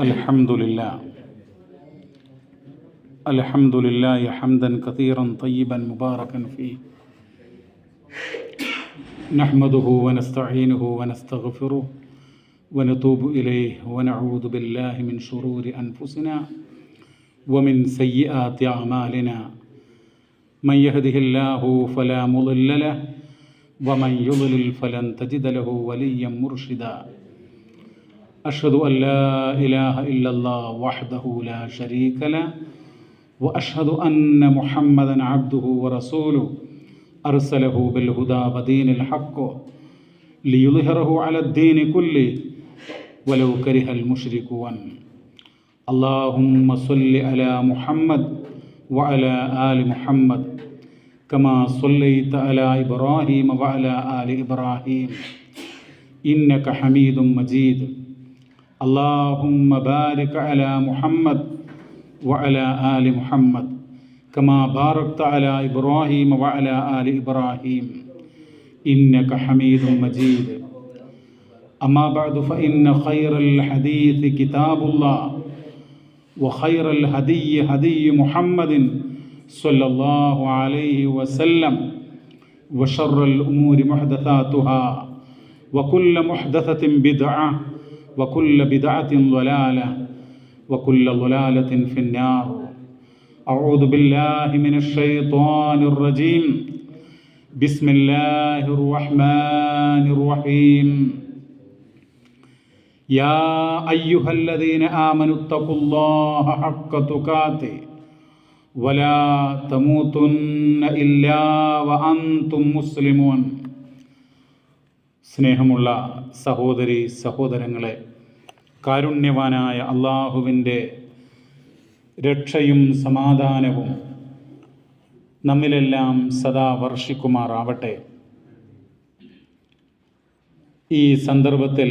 الحمد لله حمدا كثيرا طيبا مباركا فيه نحمده ونستعينه ونستغفره ونتوب إليه ونعوذ بالله من شرور أنفسنا ومن سيئات أعمالنا من يهده الله فلا مضل له ومن يضلل فلن تجد له وليا مرشدا أشهد أن لا إله إلا الله وحده لا شريك له وأشهد أن محمدا عبده ورسوله أرسله بالهدى ودين الحق ليظهره على الدين كله ولو كره المشركون اللهم صل على محمد وعلى آل محمد كما صليت على إبراهيم وعلى آل إبراهيم إنك حميد مجيد اللهم بارك على محمد وعلى آل محمد كما باركت على إبراهيم وعلى آل إبراهيم إنك حميد مجيد أما بعد فإن خير الحديث كتاب الله وخير الهدي هدي محمد صلى الله عليه وسلم وشر الأمور محدثاتها وكل محدثة بدعة وكل بدعة ضلالة وكل ضلالة في النار أعوذ بالله من الشيطان الرجيم بسم الله الرحمن الرحيم يا أيها الذين آمنوا اتقوا الله حق تقاته ولا تموتن إلا وأنتم مسلمون സ്നേഹമുള്ള സഹോദരി സഹോദരങ്ങളെ, കാരുണ്യവാനായ അള്ളാഹുവിൻ്റെ രക്ഷയും സമാധാനവും നമ്മിലെല്ലാം സദാ വർഷിക്കുമാറാവട്ടെ. ഈ സന്ദർഭത്തിൽ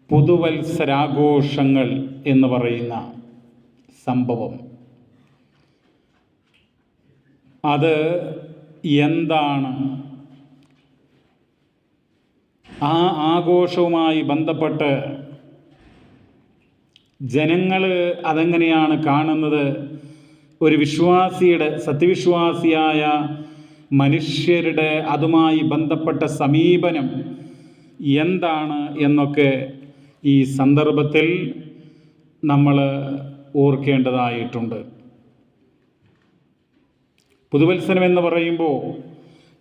പുതുവത്സരാഘോഷങ്ങൾ എന്ന് പറയുന്ന സംഭവം, അത് എന്താണ്? ആ ആഘോഷവുമായി ബന്ധപ്പെട്ട് ജനങ്ങൾ അതെങ്ങനെയാണ് കാണുന്നത്? ഒരു വിശ്വാസിയുടെ, സത്യവിശ്വാസിയായ മനുഷ്യരുടെ അതുമായി ബന്ധപ്പെട്ട സമീപനം എന്താണ് എന്നൊക്കെ ഈ സന്ദർഭത്തിൽ നമ്മൾ ഓർക്കേണ്ടതായിട്ടുണ്ട്. പുതുവത്സരം എന്ന് പറയുമ്പോൾ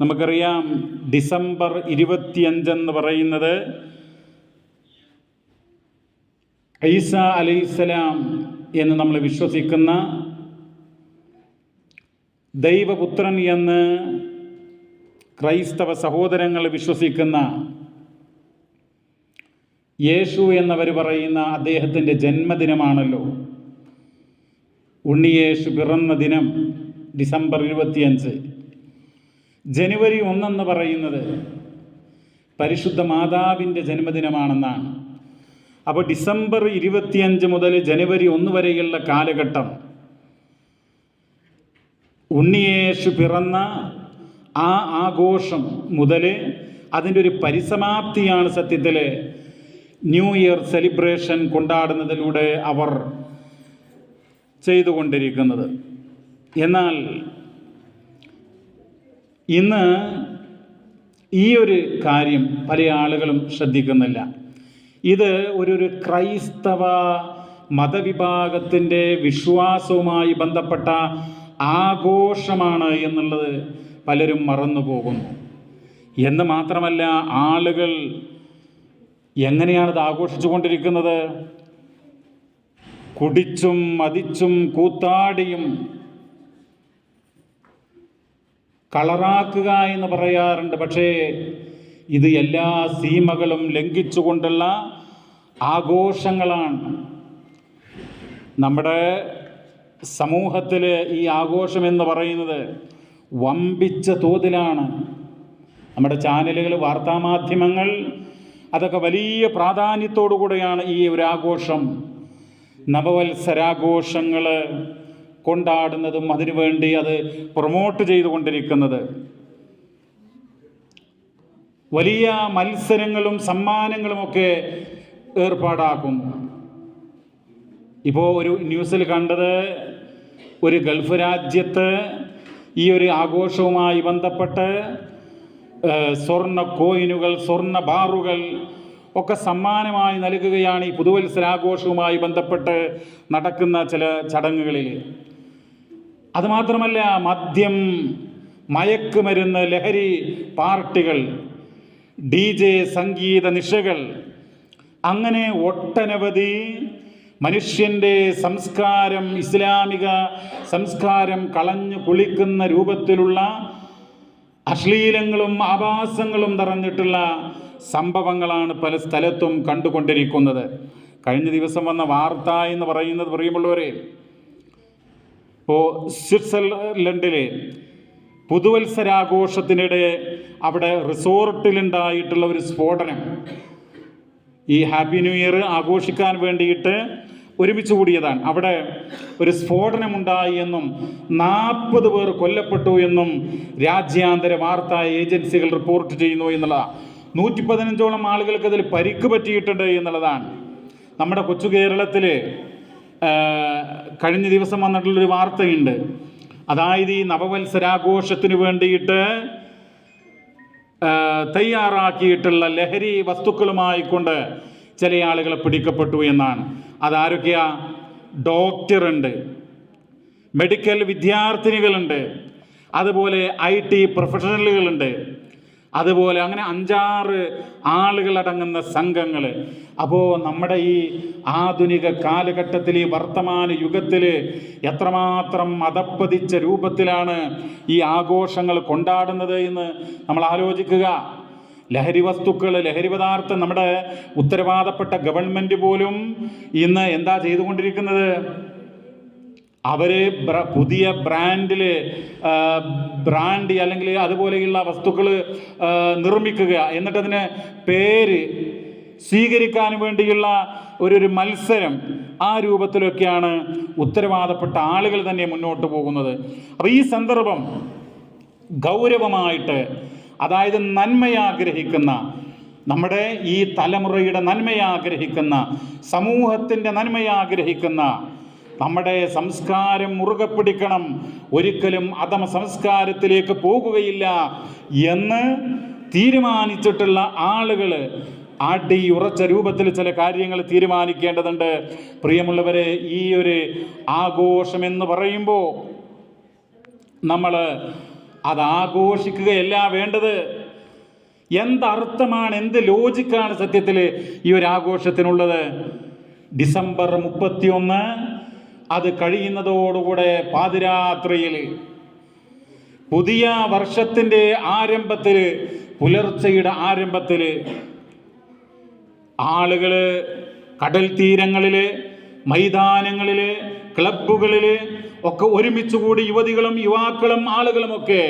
നമുക്കറിയാം, ഡിസംബർ 25 പറയുന്നത് ഈസ അലൈഹിസ്സലാം എന്ന് നമ്മൾ വിശ്വസിക്കുന്ന ദൈവപുത്രൻ എന്ന് ക്രൈസ്തവ സഹോദരങ്ങൾ വിശ്വസിക്കുന്ന യേശു എന്നവർ പറയുന്ന അദ്ദേഹത്തിൻ്റെ ജന്മദിനമാണല്ലോ. ഉണ്ണിയേശു പിറന്ന ദിനം ഡിസംബർ 25. ജനുവരി 1 പറയുന്നത് പരിശുദ്ധ മാതാവിൻ്റെ ജന്മദിനമാണെന്നാണ്. അപ്പോൾ ഡിസംബർ 25 മുതൽ ജനുവരി 1 വരെയുള്ള കാലഘട്ടം ഉണ്ണിയേശു പിറന്ന ആ ആഘോഷം മുതൽ അതിൻ്റെ ഒരു പരിസമാപ്തിയാണ് സത്യത്തിൽ ന്യൂ ഇയർ സെലിബ്രേഷൻ കൊണ്ടാടുന്നതിലൂടെ അവർ ചെയ്തുകൊണ്ടിരിക്കുന്നത്. എന്നാൽ ഇന്ന് ഈ ഒരു കാര്യം പല ആളുകളും ശ്രദ്ധിക്കുന്നില്ല. ഇത് ഒരു ക്രൈസ്തവ മതവിഭാഗത്തിൻ്റെ വിശ്വാസവുമായി ബന്ധപ്പെട്ട ആഘോഷമാണ് എന്നുള്ളത് പലരും മറന്നു പോകുന്നു. എന്ന് മാത്രമല്ല, ആളുകൾ എങ്ങനെയാണിത് ആഘോഷിച്ചു കൊണ്ടിരിക്കുന്നത്? കുടിച്ചും മതിച്ചും കൂത്താടിയും കളറാക്കുക എന്ന് പറയാറുണ്ട്. പക്ഷേ ഇത് എല്ലാ സീമകളും ലംഘിച്ചുകൊണ്ടുള്ള ആഘോഷങ്ങളാണ്. നമ്മുടെ സമൂഹത്തിൽ ഈ ആഘോഷം എന്ന് പറയുന്നത് വമ്പിച്ച തോതിലാണ്. നമ്മുടെ ചാനലുകൾ, വാർത്താമാധ്യമങ്ങൾ അതൊക്കെ വലിയ പ്രാധാന്യത്തോടു കൂടെയാണ് ഈ ഒരു ആഘോഷം, നവവത്സരാഘോഷങ്ങൾ കൊണ്ടാടുന്നതും അതിനുവേണ്ടി അത് പ്രൊമോട്ട് ചെയ്തുകൊണ്ടിരിക്കുന്നത്. വലിയ മത്സരങ്ങളും സമ്മാനങ്ങളുമൊക്കെ ഏർപ്പാടാക്കുന്നു. ഇപ്പോൾ ഒരു ന്യൂസിൽ കണ്ടത്, ഒരു ഗൾഫ് രാജ്യത്ത് ഈ ഒരു ആഘോഷവുമായി ബന്ധപ്പെട്ട് സ്വർണ്ണ കോയിനുകൾ, സ്വർണ്ണ ബാറുകൾ ഒക്കെ സമ്മാനമായി നൽകുകയാണ് ഈ പുതുവത്സരാഘോഷവുമായി ബന്ധപ്പെട്ട് നടക്കുന്ന ചില ചടങ്ങുകളിൽ. അതുമാത്രമല്ല, മദ്യം, മയക്കുമരുന്ന്, ലഹരി പാർട്ടികൾ, DJ സംഗീത നിശകൾ, അങ്ങനെ ഒട്ടനവധി മനുഷ്യൻ്റെ സംസ്കാരം, ഇസ്ലാമിക സംസ്കാരം കളഞ്ഞു കുളിക്കുന്ന രൂപത്തിലുള്ള അശ്ലീലങ്ങളും ആഭാസങ്ങളും നിറഞ്ഞിട്ടുള്ള സംഭവങ്ങളാണ് പല സ്ഥലത്തും കണ്ടുകൊണ്ടിരിക്കുന്നത്. കഴിഞ്ഞ ദിവസം വന്ന വാർത്ത എന്ന് പറയുന്നത്, പ്രിയമുള്ളവരെ, ഇപ്പോൾ സ്വിറ്റ്സർലൻഡിലെ പുതുവത്സരാഘോഷത്തിനിടെ അവിടെ റിസോർട്ടിലുണ്ടായിട്ടുള്ള ഒരു സ്ഫോടനം, ഈ ഹാപ്പി ന്യൂ ഇയർ ആഘോഷിക്കാൻ വേണ്ടിയിട്ട് ഒരുമിച്ച് കൂടിയതാണ്. അവിടെ ഒരു സ്ഫോടനമുണ്ടായി എന്നും 40 പേർ കൊല്ലപ്പെട്ടു എന്നും രാജ്യാന്തര വാർത്താ ഏജൻസികൾ റിപ്പോർട്ട് ചെയ്യുന്നു എന്നുള്ളതാണ്. 115ഓളം ആളുകൾക്ക് അതിൽ പരിക്ക് പറ്റിയിട്ടുണ്ട് എന്നുള്ളതാണ്. നമ്മുടെ കൊച്ചു കേരളത്തിൽ കഴിഞ്ഞ ദിവസം വന്നിട്ടുള്ളൊരു വാർത്തയുണ്ട്. അതായത് ഈ നവവത്സരാഘോഷത്തിന് വേണ്ടിയിട്ട് തയ്യാറാക്കിയിട്ടുള്ള ലഹരി വസ്തുക്കളുമായി കൊണ്ട് ചില ആളുകളെ പിടിക്കപ്പെട്ടു എന്നാണ്. അതാരൊക്കെയാ? ഡോക്ടറുണ്ട്, മെഡിക്കൽ വിദ്യാർത്ഥിനികളുണ്ട്, അതുപോലെ IT പ്രൊഫഷണലുകളുണ്ട്, അതുപോലെ അങ്ങനെ 5-6 ആളുകളടങ്ങുന്ന സംഘങ്ങൾ. അപ്പോൾ നമ്മുടെ ഈ ആധുനിക കാലഘട്ടത്തിൽ, ഈ വർത്തമാന യുഗത്തിൽ എത്രമാത്രം അധപ്പതിച്ച രൂപത്തിലാണ് ഈ ആഘോഷങ്ങൾ കൊണ്ടാടുന്നത് എന്ന് നമ്മൾ ആലോചിക്കുക. ലഹരി വസ്തുക്കൾ, ലഹരി പദാർത്ഥം, നമ്മുടെ ഉത്തരവാദപ്പെട്ട ഗവൺമെൻറ് പോലും ഇന്ന് എന്താ ചെയ്തുകൊണ്ടിരിക്കുന്നത്? അവർ പുതിയ ബ്രാൻഡ് അല്ലെങ്കിൽ അതുപോലെയുള്ള വസ്തുക്കൾ നിർമ്മിക്കുക, എന്നിട്ടതിന് പേര് സ്വീകരിക്കാൻ വേണ്ടിയുള്ള ഒരു മത്സരം, ആ രൂപത്തിലൊക്കെയാണ് ഉത്തരവാദപ്പെട്ട ആളുകൾ തന്നെ മുന്നോട്ട് പോകുന്നത്. അപ്പോൾ ഈ സന്ദർഭം ഗൗരവമായിട്ട്, അതായത് നന്മയാഗ്രഹിക്കുന്ന, നമ്മുടെ ഈ തലമുറയുടെ നന്മയാഗ്രഹിക്കുന്ന, സമൂഹത്തിൻ്റെ നന്മയാഗ്രഹിക്കുന്ന, നമ്മുടെ സംസ്കാരം മുറുകെ പിടിക്കണം, ഒരിക്കലും അധമ സംസ്കാരത്തിലേക്ക് പോകുകയില്ല എന്ന് തീരുമാനിച്ചിട്ടുള്ള ആളുകൾ അടിയുറച്ച രൂപത്തിൽ ചില കാര്യങ്ങൾ തീരുമാനിക്കേണ്ടതുണ്ട്. പ്രിയമുള്ളവരെ, ഈ ഒരു ആഘോഷമെന്ന് പറയുമ്പോൾ നമ്മൾ അത് ആഘോഷിക്കുകയല്ല വേണ്ടത്. എന്തർത്ഥമാണ്, എന്ത് ലോജിക്കാണ് സത്യത്തിൽ ഈ ഒരു ആഘോഷത്തിനുള്ളത്? ഡിസംബർ 31 അത് കഴിയുന്നതോടുകൂടെ പാതിരാത്രിയിൽ, പുതിയ വർഷത്തിൻ്റെ ആരംഭത്തിൽ, പുലർച്ചയുടെ ആരംഭത്തിൽ ആളുകൾ കടൽ തീരങ്ങളിൽ, മൈതാനങ്ങളിൽ, ക്ലബ്ബുകളിൽ ഒക്കെ ഒരുമിച്ച് കൂടി, യുവതികളും യുവാക്കളും ആളുകളുമൊക്കെ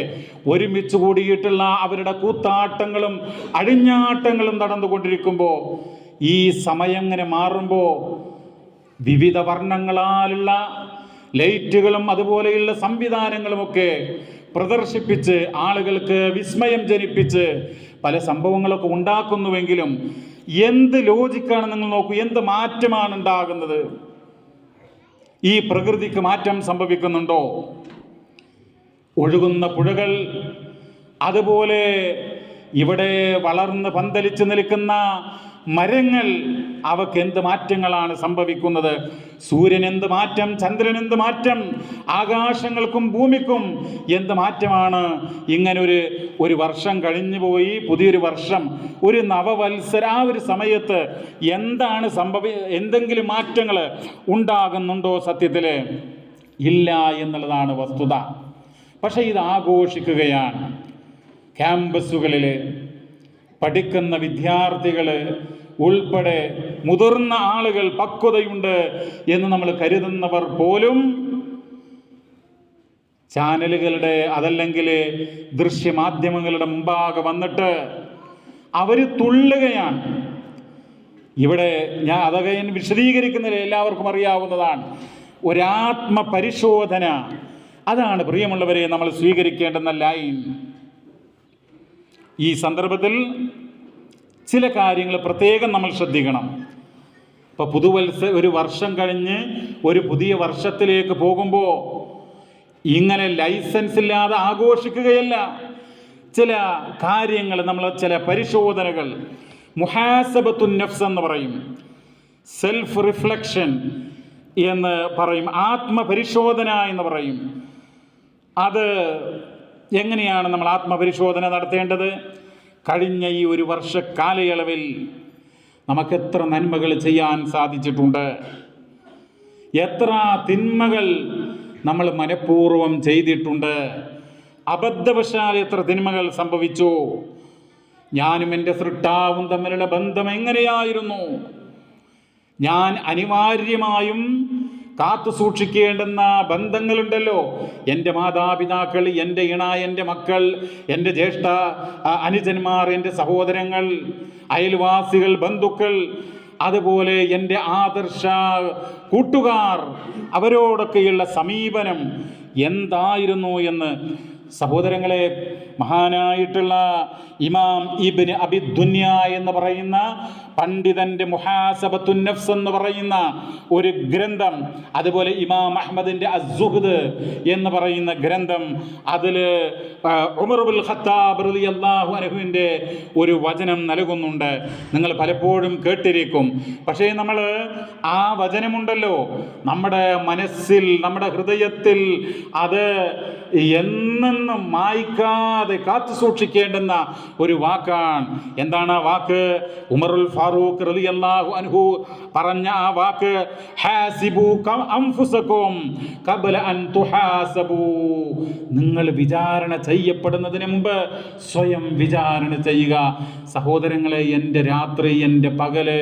ഒരുമിച്ച് കൂടിയിട്ടുള്ള അവരുടെ കൂത്താട്ടങ്ങളും അഴിഞ്ഞാട്ടങ്ങളും നടന്നുകൊണ്ടിരിക്കുമ്പോൾ, ഈ സമയം ഇങ്ങനെ മാറുമ്പോൾ വിവിധ വർണ്ണങ്ങളാലുള്ള ലൈറ്റുകളും അതുപോലെയുള്ള സംവിധാനങ്ങളുമൊക്കെ പ്രദർശിപ്പിച്ച് ആളുകൾക്ക് വിസ്മയം ജനിപ്പിച്ച് പല സംഭവങ്ങളൊക്കെ ഉണ്ടാക്കുന്നുവെങ്കിലും എന്ത് ലോജിക്കാണ് നിങ്ങൾ നോക്കൂ, എന്ത് മാറ്റമാണ് ഉണ്ടാകുന്നത്? ഈ പ്രകൃതിക്ക് മാറ്റം സംഭവിക്കുന്നുണ്ടോ? ഒഴുകുന്ന പുഴകൾ, അതുപോലെ ഇവിടെ വളർന്ന് പന്തലിച്ച് നിൽക്കുന്ന മരങ്ങൾ, അവക്ക് എന്ത് മാറ്റങ്ങളാണ് സംഭവിക്കുന്നത്? സൂര്യൻ എന്ത് മാറ്റം, ചന്ദ്രൻ എന്ത് മാറ്റം, ആകാശങ്ങൾക്കും ഭൂമിക്കും എന്ത് മാറ്റമാണ്? ഇങ്ങനെ ഒരു വർഷം കഴിഞ്ഞു പോയി, പുതിയൊരു വർഷം, ഒരു നവവത്സര, ആ ഒരു സമയത്ത് എന്താണ് എന്തെങ്കിലും മാറ്റങ്ങൾ ഉണ്ടാകുന്നുണ്ടോ? സത്യത്തിൽ ഇല്ല എന്നുള്ളതാണ് വസ്തുത. പക്ഷേ ഇത് ആഘോഷിക്കുകയാണ്. ക്യാമ്പസുകളിൽ പഠിക്കുന്ന വിദ്യാർത്ഥികൾ ഉൾപ്പെടെ മുതിർന്ന ആളുകൾ, പക്വതയുണ്ട് എന്ന് നമ്മൾ കരുതുന്നവർ പോലും ചാനലുകളുടെ അതല്ലെങ്കിൽ ദൃശ്യമാധ്യമങ്ങളുടെ മുമ്പാകെ വന്നിട്ട് അവർ തുള്ളുകയാണ്. ഇവിടെ ഞാൻ അതൊക്കെ വിശദീകരിക്കുന്നില്ല, എല്ലാവർക്കും അറിയാവുന്നതാണ്. ഒരാത്മപരിശോധന, അതാണ് പ്രിയമുള്ളവരെ നമ്മൾ സ്വീകരിക്കേണ്ടുന്ന ലൈൻ. ഈ സന്ദർഭത്തിൽ ചില കാര്യങ്ങൾ പ്രത്യേകം നമ്മൾ ശ്രദ്ധിക്കണം. ഇപ്പോൾ ഒരു വർഷം കഴിഞ്ഞ് ഒരു പുതിയ വർഷത്തിലേക്ക് പോകുമ്പോൾ ഇങ്ങനെ ലൈസൻസ് ഇല്ലാതെ ആഘോഷിക്കുകയല്ല. ചില കാര്യങ്ങൾ, നമ്മൾ ചില പരിശോധനകൾ, മുഹാസബത്തുൻ നഫ്സ് എന്ന് പറയും, സെൽഫ് റിഫ്ലക്ഷൻ എന്ന് പറയും, ആത്മപരിശോധന എന്ന് പറയും. അത് എങ്ങനെയാണ് നമ്മൾ ആത്മപരിശോധന നടത്തേണ്ടത്? കഴിഞ്ഞ ഈ ഒരു വർഷ കാലയളവിൽ നമുക്കെത്ര നന്മകൾ ചെയ്യാൻ സാധിച്ചിട്ടുണ്ട്, എത്ര തിന്മകൾ നമ്മൾ മനഃപൂർവ്വം ചെയ്തിട്ടുണ്ട്, അബദ്ധവശാൽ എത്ര തിന്മകൾ സംഭവിച്ചു, ഞാനും എൻ്റെ സൃഷ്ടാവും തമ്മിലുള്ള ബന്ധം എങ്ങനെയായിരുന്നു, ഞാൻ അനിവാര്യമായും കാത്തു സൂക്ഷിക്കേണ്ടുന്ന ബന്ധങ്ങളുണ്ടല്ലോ, എൻ്റെ മാതാപിതാക്കൾ, എൻ്റെ ഇണ, എൻ്റെ മക്കൾ, എൻ്റെ ജ്യേഷ്ഠ അനുജന്മാർ, എൻ്റെ സഹോദരങ്ങൾ, അയൽവാസികൾ, ബന്ധുക്കൾ, അതുപോലെ എൻ്റെ ആദർശ കൂട്ടുകാർ, അവരോടൊക്കെയുള്ള സമീപനം എന്തായിരുന്നു എന്ന് സഹോദരങ്ങളെ, മഹാനായിട്ടുള്ള ഇമാം ഇബ്നു അബി ദുനിയ എന്ന് പറയുന്ന പണ്ഡിതന്റെ മുഹാസബത്തുൻ നഫ്സ് എന്ന് പറയുന്ന ഒരു ഗ്രന്ഥം, അതുപോലെ ഇമാം അഹ്മദിന്റെ അസ്സുഹ്ദ് എന്ന് പറയുന്ന ഗ്രന്ഥം, അതിൽ ഉമർ ഇബ്നുൽ ഖത്താബ് റളിയല്ലാഹു അൻഹുവിന്റെ ഒരു വചനം നൽകുന്നുണ്ട്. നിങ്ങൾ പലപ്പോഴും കേട്ടിരിക്കും. പക്ഷേ നമ്മൾ ആ വചനമുണ്ടല്ലോ, നമ്മുടെ മനസ്സിൽ, നമ്മുടെ ഹൃദയത്തിൽ അത് എന്നെന്നും മായ്ക്കാതെ കാത്തു സൂക്ഷിക്കേണ്ടുന്ന ഒരു വാക്കാണ്. എന്താണ് ആ വാക്ക്? ഉമറുൽ ഫാറൂഖ് റളിയല്ലാഹു അൻഹു പറഞ്ഞ ആ വാക്ക്, ഹാസിബു അൻഫുസകും ഖബ്ല അൻ തുഹാസബു. നിങ്ങൾ വിചാരണ ചെയ്യപ്പെടുന്നതിന് മുമ്പ് സ്വയം വിചാരണ ചെയ്യുക. സഹോദരങ്ങളെ, എൻ്റെ രാത്രി, എൻ്റെ പകല്,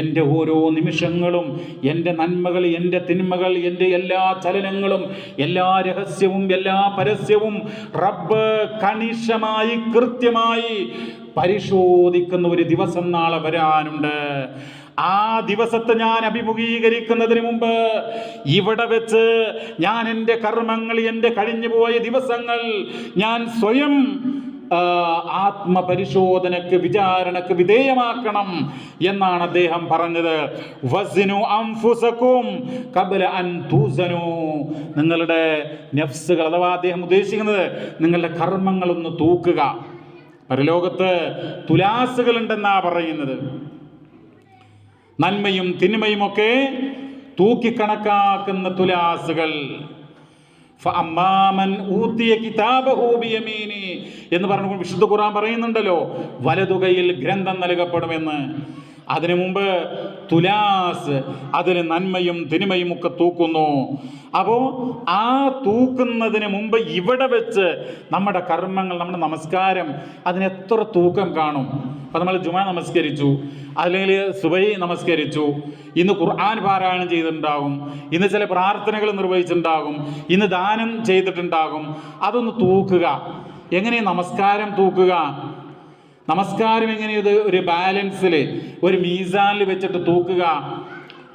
എൻ്റെ ഓരോ നിമിഷങ്ങളും, എൻ്റെ നന്മകൾ, എൻ്റെ തിന്മകൾ, എൻ്റെ എല്ലാ ചലനങ്ങളും, എല്ലാ രഹസ്യവും എല്ലാ പരസ്യവും റബ്ബ് കണിശമായി കൃത്യമായി പരിശോധിക്കുന്ന ഒരു ദിവസം നാളെ വരാനുണ്ട്. ആ ദിവസത്തെ ഞാൻ അഭിമുഖീകരിക്കുന്നതിന് മുമ്പ് ഇവിടെ വെച്ച് ഞാൻ എൻ്റെ കർമ്മങ്ങൾ, എൻ്റെ കഴിഞ്ഞുപോയ ദിവസങ്ങൾ ഞാൻ സ്വയം ആത്മപരിശോധനക്ക്, വിചാരണക്ക് വിധേയമാക്കണം എന്നാണ് അദ്ദേഹം പറഞ്ഞത്. വസ്നു അൻഫുസകും ഖബ്ല അൻ തുസനു. നിങ്ങളുടെ നഫ്സുകൾ, അഥവാ അദ്ദേഹം ഉദ്ദേശിക്കുന്നത് നിങ്ങളുടെ കർമ്മങ്ങളൊന്ന് തൂക്കുക. പരലോകത്ത് തുലാസുകൾ ഉണ്ടെന്നാ പറയുന്നത്. നന്മയും തിന്മയുമൊക്കെ തൂക്കിക്കണക്കാക്കുന്ന തുലാസുകൾ. എന്ന് പറഞ്ഞപ്പോൾ വിശുദ്ധ ഖുർആൻ പറയുന്നുണ്ടല്ലോ, വലതുകൈയിൽ ഗ്രന്ഥം നൽകപ്പെടുമെന്ന്. അതിനു മുമ്പ് തുലാസ്, അതിന് നന്മയും തിന്മയും ഒക്കെ തൂക്കുന്നു. അപ്പോൾ ആ തൂക്കുന്നതിന് മുമ്പ് ഇവിടെ വെച്ച് നമ്മുടെ കർമ്മങ്ങൾ, നമ്മുടെ നമസ്കാരം, അതിനെത്ര തൂക്കം കാണും? അപ്പം നമ്മൾ ജുമാ നമസ്കരിച്ചു, അല്ലെങ്കിൽ സുബഹി നമസ്കരിച്ചു, ഇന്ന് ഖുർആൻ പാരായണം ചെയ്തിട്ടുണ്ടാകും, ഇന്ന് ചില പ്രാർത്ഥനകൾ നിർവഹിച്ചിട്ടുണ്ടാകും, ഇന്ന് ദാനം ചെയ്തിട്ടുണ്ടാകും. അതൊന്ന് തൂക്കുക. എങ്ങനെ നമസ്കാരം തൂക്കുക? നമസ്കാരം എങ്ങനെയത്? ഒരു ബാലൻസിൽ, ഒരു മീസാനിൽ വെച്ചിട്ട് തൂക്കുക.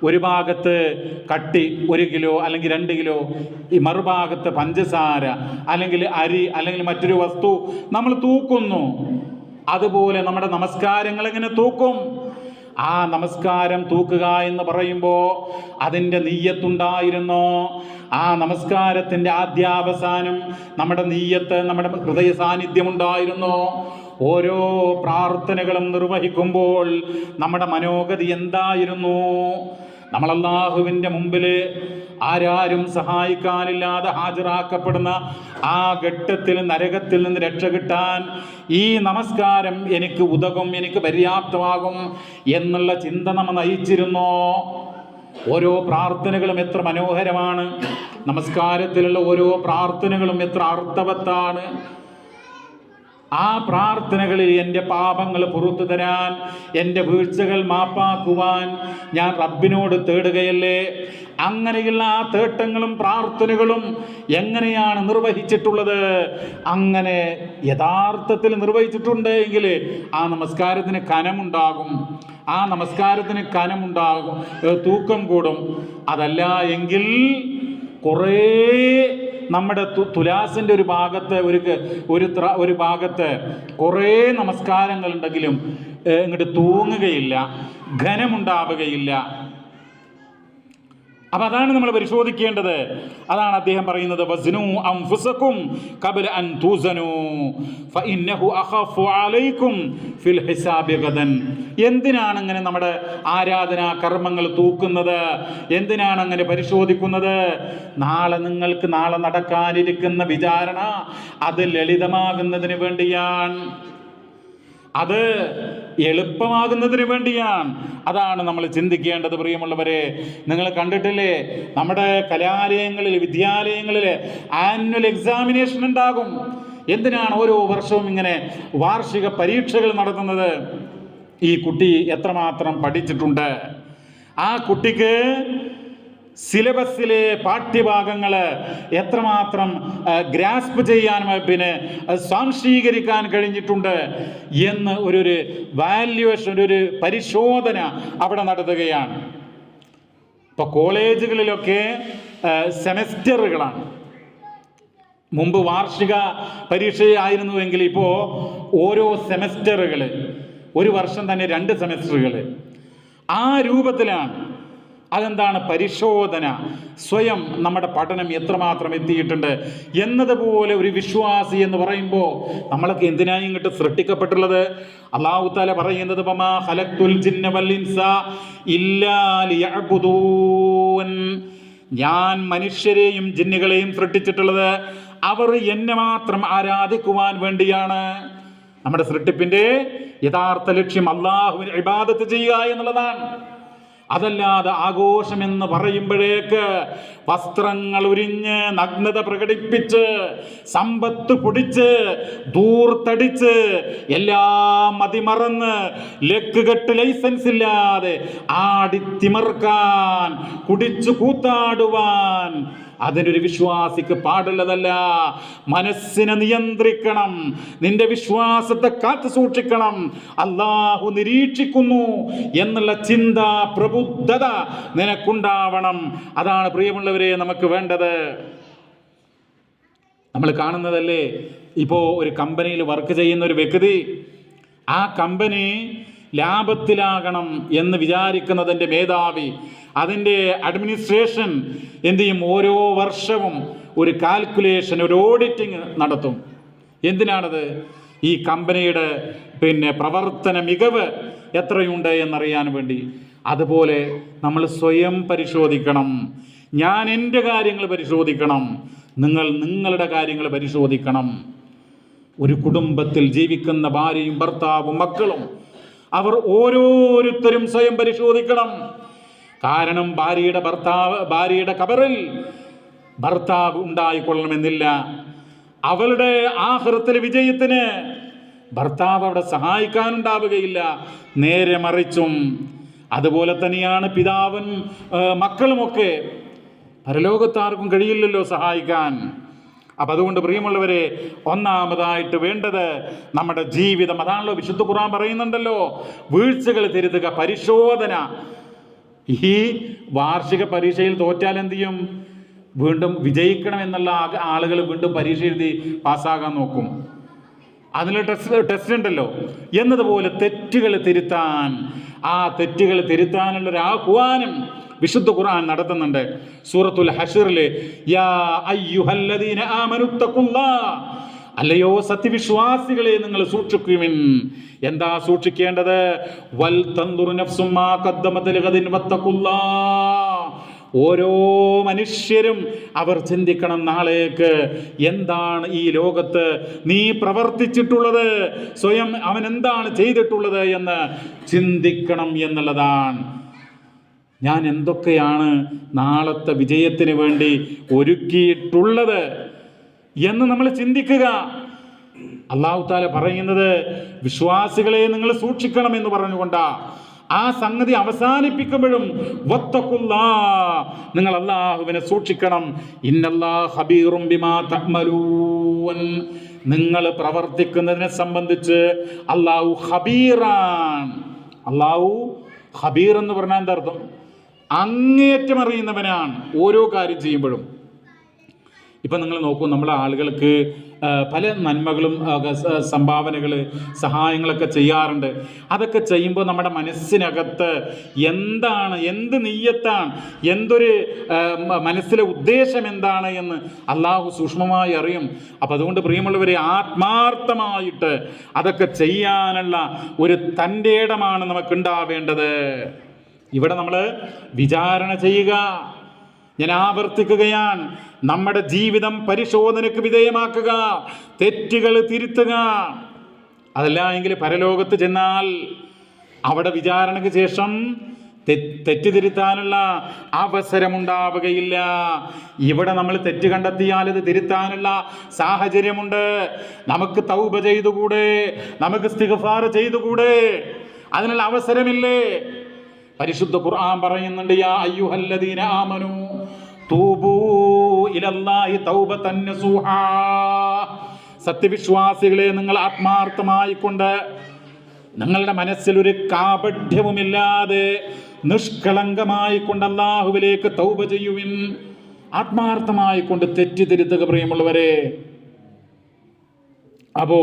ഒരു ഭാഗത്ത് കട്ടി 1 കിലോ അല്ലെങ്കിൽ 2 കിലോ, ഈ മറുഭാഗത്ത് പഞ്ചസാര അല്ലെങ്കിൽ അരി അല്ലെങ്കിൽ മറ്റൊരു വസ്തു നമ്മൾ തൂക്കുന്നു. അതുപോലെ നമ്മുടെ നമസ്കാരങ്ങൾ എങ്ങനെ തൂക്കും? ആ നമസ്കാരം തൂക്കുക എന്ന് പറയുമ്പോൾ അതിൻ്റെ നീയത്തുണ്ടായിരുന്നോ? ആ നമസ്കാരത്തിൻ്റെ ആദ്യാവസാനം നമ്മുടെ നീയത്ത്, നമ്മുടെ ഹൃദയ സാന്നിധ്യം ഉണ്ടായിരുന്നോ? ഓരോ പ്രാർത്ഥനകളും നിർവഹിക്കുമ്പോൾ നമ്മുടെ മനോഗതി എന്തായിരുന്നു? നമ്മൾ അല്ലാഹുവിൻ്റെ മുമ്പിൽ ആരാരും സഹായിക്കാനില്ലാതെ ഹാജരാക്കപ്പെടുന്ന ആ ഘട്ടത്തിൽ നരകത്തിൽ നിന്ന് രക്ഷ കിട്ടാൻ ഈ നമസ്കാരം എനിക്ക് ഉതകും, എനിക്ക് പര്യാപ്തമാകും എന്നുള്ള ചിന്ത നമ്മൾ നയിച്ചിരുന്നോ? ഓരോ പ്രാർത്ഥനകളും എത്ര മനോഹരമാണ്! നമസ്കാരത്തിലുള്ള ഓരോ പ്രാർത്ഥനകളും എത്ര അർത്ഥവത്താണ്! ആ പ്രാർത്ഥനകളിൽ എൻ്റെ പാപങ്ങൾ പുറത്തു തരാൻ, എൻ്റെ വീഴ്ചകൾ മാപ്പാക്കുവാൻ ഞാൻ റബ്ബിനോട് തേടുകയല്ലേ? അങ്ങനെയുള്ള ആ തേട്ടങ്ങളും പ്രാർത്ഥനകളും എങ്ങനെയാണ് നിർവഹിച്ചിട്ടുള്ളത്? അങ്ങനെ യഥാർത്ഥത്തിൽ നിർവഹിച്ചിട്ടുണ്ടെങ്കിൽ ആ നമസ്കാരത്തിന് കനമുണ്ടാകും, ആ നമസ്കാരത്തിന് കനമുണ്ടാകും, തൂക്കം കൂടും. അതല്ല എങ്കിൽ കുറേ നമ്മുടെ തുലാസിൻ്റെ ഒരു ഭാഗത്ത് ഒരു ഭാഗത്ത് കുറേ നമസ്കാരങ്ങളുണ്ടെങ്കിലും ഇങ്ങോട്ട് തൂങ്ങുകയില്ല, ഘനമുണ്ടാവുകയില്ല. അപ്പം അതാണ് നമ്മൾ പരിശോധിക്കേണ്ടത്. അതാണ് അദ്ദേഹം പറയുന്നത്, വസ്നു അൻഫുസകും ഖബ്ല അൻ തുസനു ഫഇന്നഹു അഖഫു അലൈക്കും ഫിൽ ഹിസാബി ഗദൻ. എന്തിനാണ് അങ്ങനെ നമ്മുടെ ആരാധനാ കർമ്മങ്ങൾ തൂക്കുന്നത്? എന്തിനാണ് അങ്ങനെ പരിശോധിക്കുന്നത്? നാളെ നടക്കാനിരിക്കുന്ന വിചാരണ അത് ലളിതമാകുന്നതിന് വേണ്ടിയാണ്, അത് എളുപ്പമാകുന്നതിന് വേണ്ടിയാണ്. അതാണ് നമ്മൾ ചിന്തിക്കേണ്ടത്. പ്രിയമുള്ളവരെ, നിങ്ങൾ കണ്ടിട്ടില്ലേ, നമ്മുടെ കലാലയങ്ങളിൽ, വിദ്യാലയങ്ങളിൽ ആനുവൽ എക്സാമിനേഷൻ ഉണ്ടാകും. എന്തിനാണ് ഓരോ വർഷവും ഇങ്ങനെ വാർഷിക പരീക്ഷകൾ നടത്തുന്നത്? ഈ കുട്ടി എത്രമാത്രം പഠിച്ചിട്ടുണ്ട്, ആ കുട്ടിക്ക് സിലബസിലെ പാഠ്യഭാഗങ്ങൾ എത്രമാത്രം ഗ്രാസ്പ് ചെയ്യാൻ, പിന്നെ സ്വാംശീകരിക്കാൻ കഴിഞ്ഞിട്ടുണ്ട് എന്ന് ഒരു വാല്യുവേഷൻ, ഒരു പരിശോധന അവിടെ നടത്തുകയാണ്. ഇപ്പോൾ കോളേജുകളിലൊക്കെ സെമസ്റ്ററുകളാണ്. മുമ്പ് വാർഷിക പരീക്ഷയായിരുന്നുവെങ്കിൽ ഇപ്പോൾ ഓരോ സെമസ്റ്ററുകൾ, ഒരു വർഷം തന്നെ 2 സെമസ്റ്ററുകൾ, ആ രൂപത്തിലാണ്. അതെന്താണ്? പരിശോധന. സ്വയം നമ്മുടെ പഠനം എത്രമാത്രം എത്തിയിട്ടുണ്ട് എന്നതുപോലെ ഒരു വിശ്വാസി എന്ന് പറയുമ്പോൾ നമ്മളൊക്കെ എന്തിനായി ഇങ്ങോട്ട് സൃഷ്ടിക്കപ്പെട്ടുള്ളത്? അല്ലാഹു തആല പറയുന്നത്, വമാ ഖലഖ്തുൽ ജിന്ന വൽ ഇൻസ ഇല്ലാ ലിയഅ്ബുദൂൻ. ഞാൻ മനുഷ്യരെയും ജിന്നുകളെയും സൃഷ്ടിച്ചിട്ടുള്ളത് അവർ എന്നെ മാത്രം ആരാധിക്കുവാൻ വേണ്ടിയാണ്. നമ്മുടെ സൃഷ്ടിപ്പിന്റെ യഥാർത്ഥ ലക്ഷ്യം അല്ലാഹുവിനെ ഇബാദത്ത് ചെയ്യുക എന്നുള്ളതാണ്. അതല്ലാതെ ആഘോഷം എന്ന് പറയുമ്പോഴേക്ക് വസ്ത്രങ്ങൾ ഉരിഞ്ഞ്, നഗ്നത പ്രകടിപ്പിച്ച്, സമ്പത്ത് പൊടിച്ച്, ദൂർത്തടിച്ച്, എല്ലാം മതിമറന്ന്, ലക്കുകെട്ട് ലൈസൻസ് ഇല്ലാതെ ആടിത്തിമർക്കാൻ, കുടിച്ചു കൂത്താടുവാൻ അതിനൊരു വിശ്വാസിക്ക് പാടുള്ളതല്ല. മനസ്സിനെ നിയന്ത്രിക്കണം, നിന്റെ വിശ്വാസത്തെ കാത്തു സൂക്ഷിക്കണം. അല്ലാഹു നിരീക്ഷിക്കുന്നു എന്നുള്ള ചിന്ത, പ്രബുദ്ധത നിനക്കുണ്ടാവണം. അതാണ് പ്രിയമുള്ളവരെ നമുക്ക് വേണ്ടത്. നമ്മൾ കാണുന്നതല്ലേ, ഇപ്പോൾ ഒരു കമ്പനിയിൽ വർക്ക് ചെയ്യുന്ന ഒരു വ്യക്തി, ആ കമ്പനി ലാഭത്തിലാകണം എന്ന് വിചാരിക്കുന്നതിൻ്റെ മേധാവി, അതിൻ്റെ അഡ്മിനിസ്ട്രേഷൻ എന്ത് ചെയ്യും? ഓരോ വർഷവും ഒരു കാൽക്കുലേഷൻ, ഒരു ഓഡിറ്റിംഗ് നടത്തും. എന്തിനാണത്? ഈ കമ്പനിയുടെ പ്രവർത്തന മികവ് എത്രയുണ്ട് എന്നറിയാൻ വേണ്ടി. അതുപോലെ നമ്മൾ സ്വയം പരിശോധിക്കണം. ഞാൻ എൻ്റെ കാര്യങ്ങൾ പരിശോധിക്കണം, നിങ്ങൾ നിങ്ങളുടെ കാര്യങ്ങൾ പരിശോധിക്കണം. ഒരു കുടുംബത്തിൽ ജീവിക്കുന്ന ഭാര്യയും ഭർത്താവും മക്കളും, അവർ ഓരോരുത്തരും സ്വയം പരിശോധിക്കണം. കാരണം ഭാര്യയുടെ ഖബറിൽ ഭർത്താവ് ഉണ്ടായിക്കൊള്ളണമെന്നില്ല. അവളുടെ ആഖിറത്തിലെ വിജയത്തിന് ഭർത്താവ് അവിടെ സഹായിക്കാനുണ്ടാവുകയില്ല, നേരെ മറിച്ചും. അതുപോലെ തന്നെയാണ് പിതാവും മക്കളുമൊക്കെ. പരലോകത്താർക്കും കഴിയില്ലല്ലോ സഹായിക്കാൻ. അപ്പം അതുകൊണ്ട് പ്രിയമുള്ളവരെ, ഒന്നാമതായിട്ട് വേണ്ടത് നമ്മുടെ ജീവിതം. അതാണല്ലോ വിശുദ്ധ ഖുർആൻ പറയുന്നുണ്ടല്ലോ, വീഴ്ചകൾ തിരുത്തുക, പരിശോധന. ഈ വാർഷിക പരീക്ഷയിൽ തോറ്റാൽ എന്ത് ചെയ്യും? വീണ്ടും വിജയിക്കണം എന്നുള്ള ആളുകൾ വീണ്ടും പരീക്ഷ എഴുതി പാസ്സാകാൻ നോക്കും. അതിൽ ടെസ്റ്റ് ഉണ്ടല്ലോ. എന്നതുപോലെ തെറ്റുകൾ തിരുത്താൻ, ആ തെറ്റുകൾ തിരുത്താനുള്ളൊരു ആഹ്വാനം വിശുദ്ധ ഖുർആൻ നടത്തുന്നുണ്ട്. സൂറത്തുൽ ഹശ്റിലെ യാ അയ്യുഹല്ലദീന ആമനുത്തഖുല്ലാഹ്, അല്ലയോ സത്യവിശ്വാസികളെ നിങ്ങൾ സൂക്ഷിക്കുവിൻ. എന്താ സൂക്ഷിക്കേണ്ടത്? വൽ തൻദുർ നഫ്സും മാ ഖദ്ദമത് ലിഗദിൻ വത്തഖുല്ലാഹ്. ഓരോ മനുഷ്യരും അവർ ചിന്തിക്കണം, നാളേക്ക് എന്താണ് ഈ ലോകത്ത് നീ പ്രവർത്തിച്ചിട്ടുള്ളത്, സ്വയം അവൻ എന്താണ് ചെയ്തിട്ടുള്ളത് എന്ന് ചിന്തിക്കണം എന്നുള്ളതാണ്. ഞാൻ എന്തൊക്കെയാണ് നാളത്തെ വിജയത്തിന് വേണ്ടി ഒരുക്കിയിട്ടുള്ളത് എന്ന് നമ്മൾ ചിന്തിക്കുക. അല്ലാഹു തആല പറയുന്നത് വിശ്വാസികളെ നിങ്ങൾ സൂക്ഷിക്കണം എന്ന് പറഞ്ഞുകൊണ്ടാ. ആ സംഗതി അവസാനിപ്പിക്കുമ്പോഴും വത്തഖുല്ലാഹ്, നിങ്ങൾ അല്ലാഹുവിനെ സൂക്ഷിക്കണം. ഇന്നല്ലാഹ ഖബീറും ബിമാ തഅമലൂൻ, നിങ്ങൾ പ്രവർത്തിക്കുന്നതിനെ സംബന്ധിച്ച് അല്ലാഹു ഖബീറാൻ. അല്ലാഹു ഖബീർ എന്ന് പറഞ്ഞാൽ എന്താ അർത്ഥം? അങ്ങേയറ്റം അറിയുന്നവനാണ് ഓരോ കാര്യം ചെയ്യുമ്പോഴും. ഇപ്പം നിങ്ങൾ നോക്കൂ, നമ്മളെ ആളുകൾക്ക് പല നന്മകളും സംഭാവനകൾ സഹായങ്ങളൊക്കെ ചെയ്യാറുണ്ട്. അതൊക്കെ ചെയ്യുമ്പോൾ നമ്മുടെ മനസ്സിനകത്ത് എന്ത് നീയത്താണ്, എന്തൊരു മനസ്സിലെ ഉദ്ദേശം എന്താണ് എന്ന് അള്ളാഹു സൂക്ഷ്മമായി അറിയും. അപ്പം അതുകൊണ്ട് പ്രിയമുള്ളവരെ, ആത്മാർത്ഥമായിട്ട് അതൊക്കെ ചെയ്യാനുള്ള ഒരു തൻ്റെ ഇടമാണ് നമുക്കുണ്ടാവേണ്ടത്. ഇവിടെ നമ്മൾ വിചാരണ ചെയ്യുക. ഞാൻ ആവർത്തിക്കുകയാണ്, നമ്മുടെ ജീവിതം പരിശോധനയ്ക്ക് വിധേയമാക്കുക, തെറ്റുകൾ തിരുത്തുക. അതല്ല എങ്കിൽ പരലോകത്ത് ചെന്നാൽ അവിടെ വിചാരണയ്ക്ക് ശേഷം തെറ്റ് തിരുത്താനുള്ള അവസരമുണ്ടാവുകയില്ല. ഇവിടെ നമ്മൾ തെറ്റ് കണ്ടെത്തിയാൽ ഇത് തിരുത്താനുള്ള സാഹചര്യമുണ്ട്. നമുക്ക് തൗബ ചെയ്തുകൂടെ? നമുക്ക് ഇസ്തിഗ്ഫാർ ചെയ്തുകൂടെ? അതിനുള്ള അവസരമില്ലേ? പരിശുദ്ധ ഖുർആൻ പറയുന്നുണ്ട്, യാ അയ്യുഹല്ലദീന ആമനൂ തൂബൂ ഇലല്ലാഹി തൗബതൻ നസൂഹാ. സത്യവിശ്വാസികളെ, നിങ്ങൾ ആത്മാർത്ഥമായി കൊണ്ട് നിങ്ങളുടെ മനസ്സിൽ ഒരു കാപഢ്യവുമില്ലാതെ നിഷ്കളങ്കമായി കൊണ്ട് അല്ലാഹുവിലേക്ക് തൗബ ചെയ്യുവിൻ. ആത്മാർത്ഥമായി കൊണ്ട് തെറ്റ് തിരുത്തുക പ്രിയമുള്ളവരെ. അപ്പോ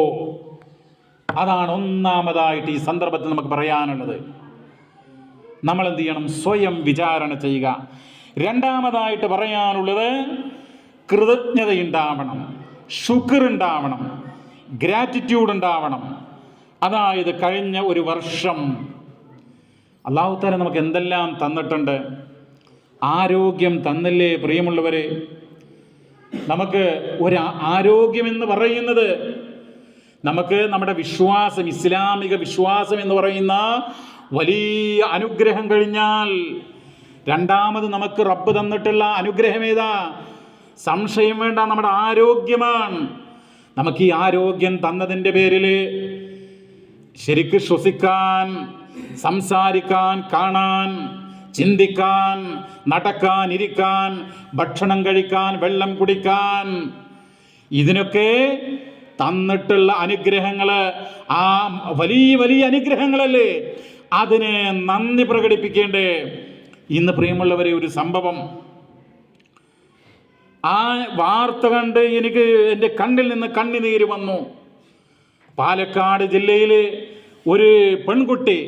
അതാണ് ഒന്നാമതായിട്ട് ഈ സന്ദർഭത്തിൽ നമുക്ക് പറയാനുള്ളത്. നമ്മൾ എന്ത് ചെയ്യണം? സ്വയം വിചാരണ ചെയ്യുക. രണ്ടാമതായിട്ട് പറയാനുള്ളത്, കൃതജ്ഞതയുണ്ടാവണം, ശുക്ർ ഉണ്ടാവണം, ഗ്രാറ്റിറ്റ്യൂഡ് ഉണ്ടാവണം. അതായത് കഴിഞ്ഞ ഒരു വർഷം അല്ലാഹു തആല നമുക്ക് എന്തെല്ലാം തന്നിട്ടുണ്ട്. ആരോഗ്യം തന്നില്ലേ പ്രിയമുള്ളവരെ? നമുക്ക് ഒരു ആരോഗ്യമെന്ന് പറയുന്നത്, നമുക്ക് നമ്മുടെ വിശ്വാസം, ഇസ്ലാമിക വിശ്വാസം എന്ന് പറയുന്ന വലിയ അനുഗ്രഹം കഴിഞ്ഞാൽ രണ്ടാമത് നമുക്ക് റബ്ബ് തന്നിട്ടുള്ള അനുഗ്രഹം ഏതാ? സംശയം വേണ്ട, നമ്മുടെ ആരോഗ്യമാണ്. നമുക്ക് ഈ ആരോഗ്യം തന്നതിൻ്റെ പേരിൽ ശരിക്ക് ശ്വസിക്കാൻ, സംസാരിക്കാൻ, കാണാൻ, ചിന്തിക്കാൻ, നടക്കാൻ, ഇരിക്കാൻ, ഭക്ഷണം കഴിക്കാൻ, വെള്ളം കുടിക്കാൻ, ഇതിനൊക്കെ തന്നിട്ടുള്ള അനുഗ്രഹങ്ങൾ, ആ വലിയ വലിയ അനുഗ്രഹങ്ങളല്ലേ? അതിന് നന്ദി പ്രകടിപ്പിക്കേണ്ടേ? ഇന്ന് പ്രിയമുള്ളവരെ, ഒരു സംഭവം, ആ വാർത്ത കണ്ട് എനിക്ക് എൻ്റെ കണ്ണിൽ നിന്ന് കണ്ണുനീര് വന്നു. പാലക്കാട് ജില്ലയിൽ ഒരു പെൺകുട്ടി,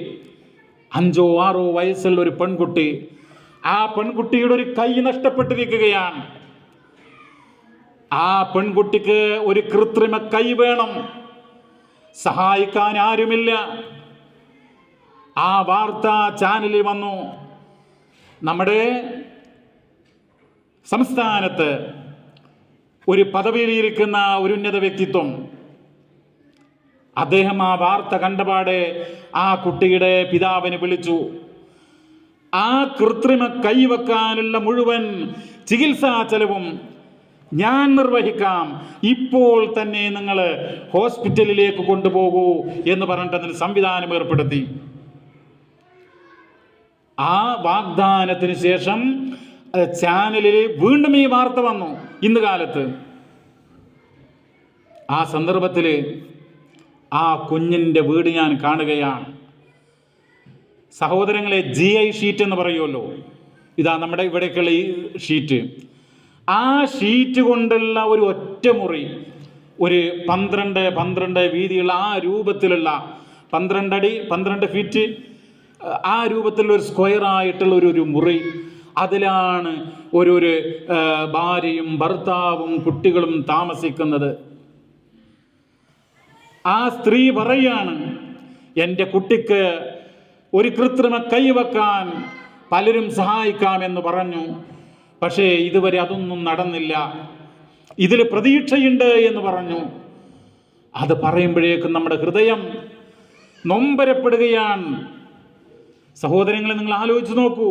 5 or 6 വയസ്സുള്ള ഒരു പെൺകുട്ടി, ആ പെൺകുട്ടിയുടെ ഒരു കൈ നഷ്ടപ്പെട്ടിരിക്കുകയാണ്. ആ പെൺകുട്ടിക്ക് ഒരു കൃത്രിമ കൈ വേണം, സഹായിക്കാൻ ആരുമില്ല. ആ വാർത്ത ചാനലിൽ വന്നു. നമ്മുടെ സംസ്ഥാനത്ത് ഒരു പദവിയിലിരിക്കുന്ന ഒരു ഉന്നത വ്യക്തിത്വം, അദ്ദേഹം ആ വാർത്ത കണ്ടപാടെ ആ കുട്ടിയുടെ പിതാവിനെ വിളിച്ചു. ആ കൃത്രിമ കൈവെക്കാനുള്ള മുഴുവൻ ചികിത്സാ ചെലവും ഞാൻ നിർവഹിക്കാം, ഇപ്പോൾ തന്നെ നിങ്ങൾ ഹോസ്പിറ്റലിലേക്ക് കൊണ്ടുപോകൂ എന്ന് പറഞ്ഞിട്ട് അതിന് സംവിധാനം ഏർപ്പെടുത്തി. ആ വാഗ്ദാനത്തിന് ശേഷം ചാനലിൽ വീണ്ടും ഈ വാർത്ത വന്നു ഇന്ന് കാലത്ത്. ആ സന്ദർഭത്തിൽ ആ കുഞ്ഞിൻ്റെ വീട് ഞാൻ കാണുകയാണ്. സഹോദരങ്ങളെ, GI ഷീറ്റ് എന്ന് പറയുമല്ലോ, ഇതാ നമ്മുടെ ഇവിടേക്കുള്ള ഈ ഷീറ്റ്. ആ ഷീറ്റ് കൊണ്ടുള്ള ഒരു ഒറ്റമുറി, ഒരു 12 വീതിയുള്ള ആ രൂപത്തിലുള്ള 12 അടി 12 ഫീറ്റ് ആ രൂപത്തിലുള്ള ഒരു സ്ക്വയർ ആയിട്ടുള്ള ഒരു മുറി, അതിലാണ് ഒരു ഭാര്യയും ഭർത്താവും കുട്ടികളും താമസിക്കുന്നത്. ആ സ്ത്രീ പറയാണ്, എൻ്റെ കുട്ടിക്ക് ഒരു കൃത്രിമ കൈവെക്കാൻ പലരും സഹായിക്കാമെന്ന് പറഞ്ഞു, പക്ഷേ ഇതുവരെ അതൊന്നും നടന്നില്ല, ഇതിൽ പ്രതീക്ഷയുണ്ട് എന്ന് പറഞ്ഞു. അത് പറയുമ്പോഴേക്കും നമ്മുടെ ഹൃദയം നൊമ്പരപ്പെടുകയാണ്. സഹോദരങ്ങളെ, നിങ്ങൾ ആലോചിച്ച് നോക്കൂ,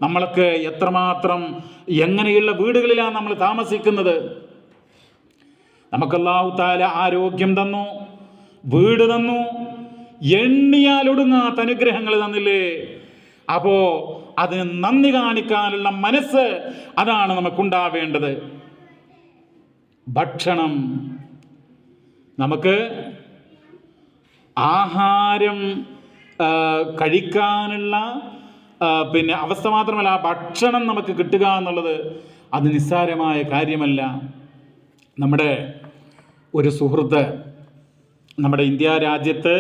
നമ്മൾക്ക് എത്രമാത്രം എങ്ങനെയുള്ള വീടുകളിലാണ് നമ്മൾ താമസിക്കുന്നത്. നമുക്ക് അല്ലാഹു തആല ആരോഗ്യം തന്നു, വീട് തന്നു, എണ്ണിയാൽ ഒടുങ്ങാത്ത അനുഗ്രഹങ്ങൾ തന്നില്ലേ? അപ്പോ അതിന് നന്ദി കാണിക്കാനുള്ള മനസ്സ്, അതാണ് നമുക്കുണ്ടാവേണ്ടത്. ഭക്ഷണം, നമുക്ക് ആഹാരം കഴിക്കാനുള്ള അവസ്ഥ മാത്രമല്ല, ആ ഭക്ഷണം നമുക്ക് കിട്ടുക എന്നുള്ളത് അത് നിസ്സാരമായ കാര്യമല്ല. നമ്മുടെ ഒരു സുഹൃത്ത് നമ്മുടെ ഇന്ത്യ രാജ്യത്ത്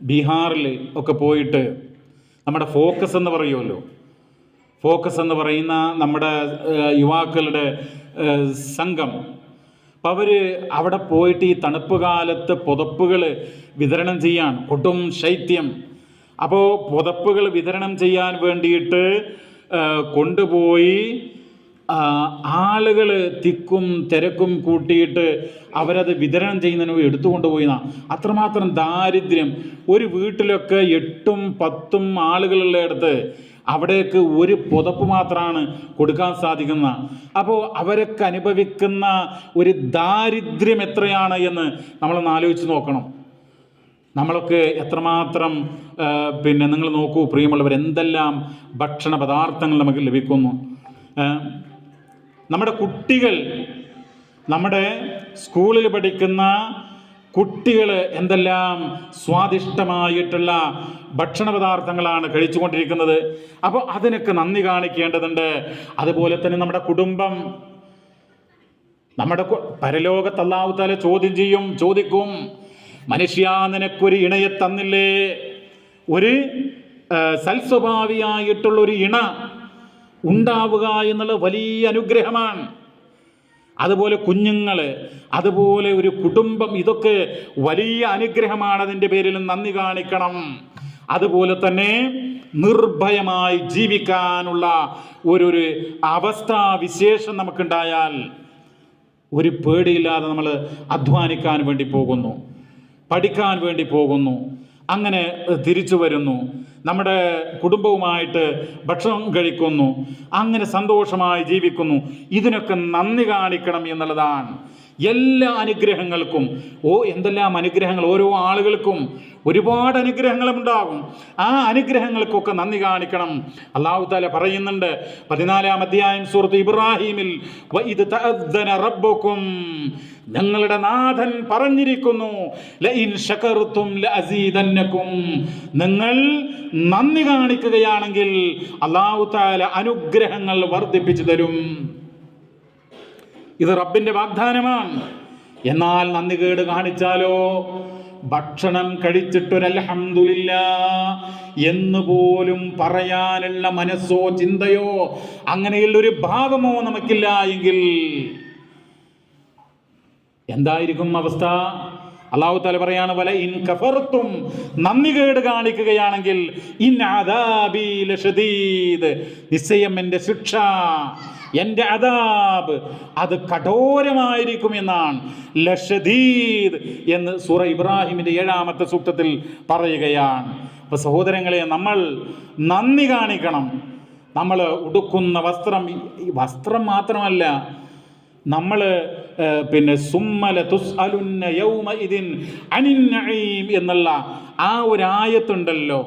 ബീഹാറിൽ ഒക്കെ പോയിട്ട് നമ്മുടെ ഫോക്കസ് എന്ന് പറയുമല്ലോ, ഫോക്കസ് എന്ന് പറയുന്ന നമ്മുടെ യുവാക്കളുടെ സംഘം, അപ്പം അവർ അവിടെ പോയിട്ട് ഈ തണുപ്പ് കാലത്ത് പുതപ്പുകൾ വിതരണം ചെയ്യാൻ, കൊടും ശൈത്യം. അപ്പോൾ പുതപ്പുകൾ വിതരണം ചെയ്യാൻ വേണ്ടിയിട്ട് കൊണ്ടുപോയി ആളുകൾ തിക്കും തിരക്കും കൂട്ടിയിട്ട് അവരത് വിതരണം ചെയ്യുന്നതിന് എടുത്തുകൊണ്ടുപോയി. അത്രമാത്രം ദാരിദ്ര്യം. ഒരു വീട്ടിലൊക്കെ 8ഉം 10ഉം ആളുകളുള്ളിടത്ത് അവിടേക്ക് ഒരു പുതപ്പ് മാത്രമാണ് കൊടുക്കാൻ സാധിക്കുന്ന. അപ്പോൾ അവരൊക്കെ അനുഭവിക്കുന്ന ഒരു ദാരിദ്ര്യം എത്രയാണ് എന്ന് നമ്മളൊന്ന് ആലോചിച്ച് നോക്കണം. നമ്മളൊക്കെ എത്രമാത്രം നിങ്ങൾ നോക്കൂ പ്രിയമുള്ളവർ, എന്തെല്ലാം ഭക്ഷണ പദാർത്ഥങ്ങൾ നമുക്ക് ലഭിക്കുന്നു. നമ്മുടെ കുട്ടികൾ, നമ്മുടെ സ്കൂളിൽ പഠിക്കുന്ന കുട്ടികൾ എന്തെല്ലാം സ്വാദിഷ്ടമായിട്ടുള്ള ഭക്ഷണ പദാർത്ഥങ്ങളാണ് കഴിച്ചുകൊണ്ടിരിക്കുന്നത്. അപ്പോൾ അതിനൊക്കെ നന്ദി കാണിക്കേണ്ടതുണ്ട്. അതുപോലെ തന്നെ നമ്മുടെ കുടുംബം, നമ്മുടെ പരലോകത്ത് അല്ലാഹു തആല ചോദിക്കും, മനുഷ്യ നിനക്കൊരു ഇണയെ തന്നില്ലേ? ഒരു സൽസ്വഭാവിയായിട്ടുള്ള ഒരു ഇണ ഉണ്ടാവുക എന്നുള്ള വലിയ അനുഗ്രഹമാണ്. അതുപോലെ കുഞ്ഞുങ്ങൾ, അതുപോലെ ഒരു കുടുംബം, ഇതൊക്കെ വലിയ അനുഗ്രഹമാണ്. അതിൻ്റെ പേരിൽ നന്ദി കാണിക്കണം. അതുപോലെ തന്നെ നിർഭയമായി ജീവിക്കാനുള്ള ഒരു അവസ്ഥാവിശേഷം നമുക്കുണ്ടായാൽ ഒരു പേടിയില്ലാതെ നമ്മൾ അധ്വാനിക്കാൻ വേണ്ടി പോകുന്നു, പഠിക്കാൻ വേണ്ടി പോകുന്നു, അങ്ങനെ തിരിച്ചു വരുന്നു, നമ്മുടെ കുടുംബവുമായിട്ട് ഭക്ഷണം കഴിക്കുന്നു, അങ്ങനെ സന്തോഷമായി ജീവിക്കുന്നു. ഇതിനൊക്കെ നന്ദി കാണിക്കണം എന്നുള്ളതാണ്. എല്ലാ അനുഗ്രഹങ്ങൾക്കും എന്തെല്ലാം അനുഗ്രഹങ്ങൾ, ഓരോ ആളുകൾക്കും ഒരുപാട് അനുഗ്രഹങ്ങളുണ്ടാകും. ആ അനുഗ്രഹങ്ങൾക്കൊക്കെ നന്ദി കാണിക്കണം. അല്ലാഹു തആല പറയുന്നുണ്ട് 14-ാം അധ്യായം സൂറത്ത് ഇബ്രാഹീമിൽ, വഇദ് തഅദ്ദന റബ്ബുക്കും, ഞങ്ങളുടെ നാഥൻ പറഞ്ഞിരിക്കുന്നു, ലഇൻ ശകർതും ലഅസീദന്നകും, നിങ്ങൾ നന്ദി കാണിക്കുകയാണെങ്കിൽ അല്ലാഹു തആല അനുഗ്രഹങ്ങൾ വർദ്ധിപ്പിച്ചു തരും. ഇത് റബ്ബിന്റെ വാഗ്ദാനമാണ്. എന്നാൽ നന്ദി കേട് കാണിച്ചാലോ, ഭക്ഷണം കഴിച്ചിട്ടൊരു അൽഹംദുലില്ലാഹ് എന്ന് പോലും പറയാനുള്ള മനസ്സോ ചിന്തയോ അങ്ങനെയുള്ള ഒരു ഭാവമോ നമുക്കില്ല എങ്കിൽ എന്തായിരിക്കും അവസ്ഥ? അല്ലാഹു തആല പറയാണ്, വല ഇൻ കഫർതും, നന്ദി കേട് കാണിക്കുകയാണെങ്കിൽ, ഇൻ അദാബി ലശദീദ്, നിശ്ചയം എൻ്റെ ശിക്ഷ, എൻ്റെ അദാബ് അത് കഠോരമായിരിക്കും എന്നാണ്. ലശദീദ് എന്ന് സൂറ ഇബ്രാഹിമിൻ്റെ 7-ാമത്തെ സൂക്തത്തിൽ പറയുകയാണ്. അപ്പോൾ സഹോദരങ്ങളെ, നമ്മൾ നന്ദി കാണിക്കണം. നമ്മൾ ഉടുക്കുന്ന വസ്ത്രം മാത്രമല്ല, നമ്മൾ സുമ്മല തുസ്അലുന്ന യൗമഇദിൻ അനിൻ നഈം എന്നുള്ള ആ ഒരു ആയത്തുണ്ടല്ലോ,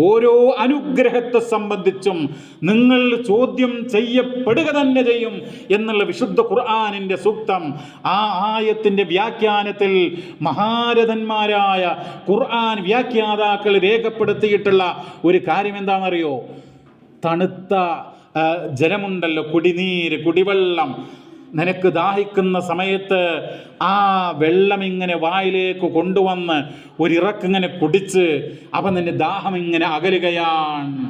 ഓരോ അനുഗ്രഹത്തെ സംബന്ധിച്ചും നിങ്ങൾ ചോദ്യം ചെയ്യപ്പെടുക തന്നെ ചെയ്യും എന്നുള്ള വിശുദ്ധ ഖുർആനിൻ്റെ സൂക്തം. ആ ആയത്തിൻ്റെ വ്യാഖ്യാനത്തിൽ മഹാരഥന്മാരായ ഖുർആൻ വ്യാഖ്യാതാക്കൾ രേഖപ്പെടുത്തിയിട്ടുള്ള ഒരു കാര്യം എന്താണെന്നറിയോ? തണുത്ത ജലമുണ്ടല്ലോ, കുടിവെള്ളം, നിനക്ക് ദാഹിക്കുന്ന സമയത്ത് ആ വെള്ളം ഇങ്ങനെ വായിലേക്ക് കൊണ്ടുവന്ന് ഒരിറക്കിങ്ങനെ കുടിച്ച് അപ്പം നിന്റെ ദാഹം ഇങ്ങനെ അകലുകയാണ്.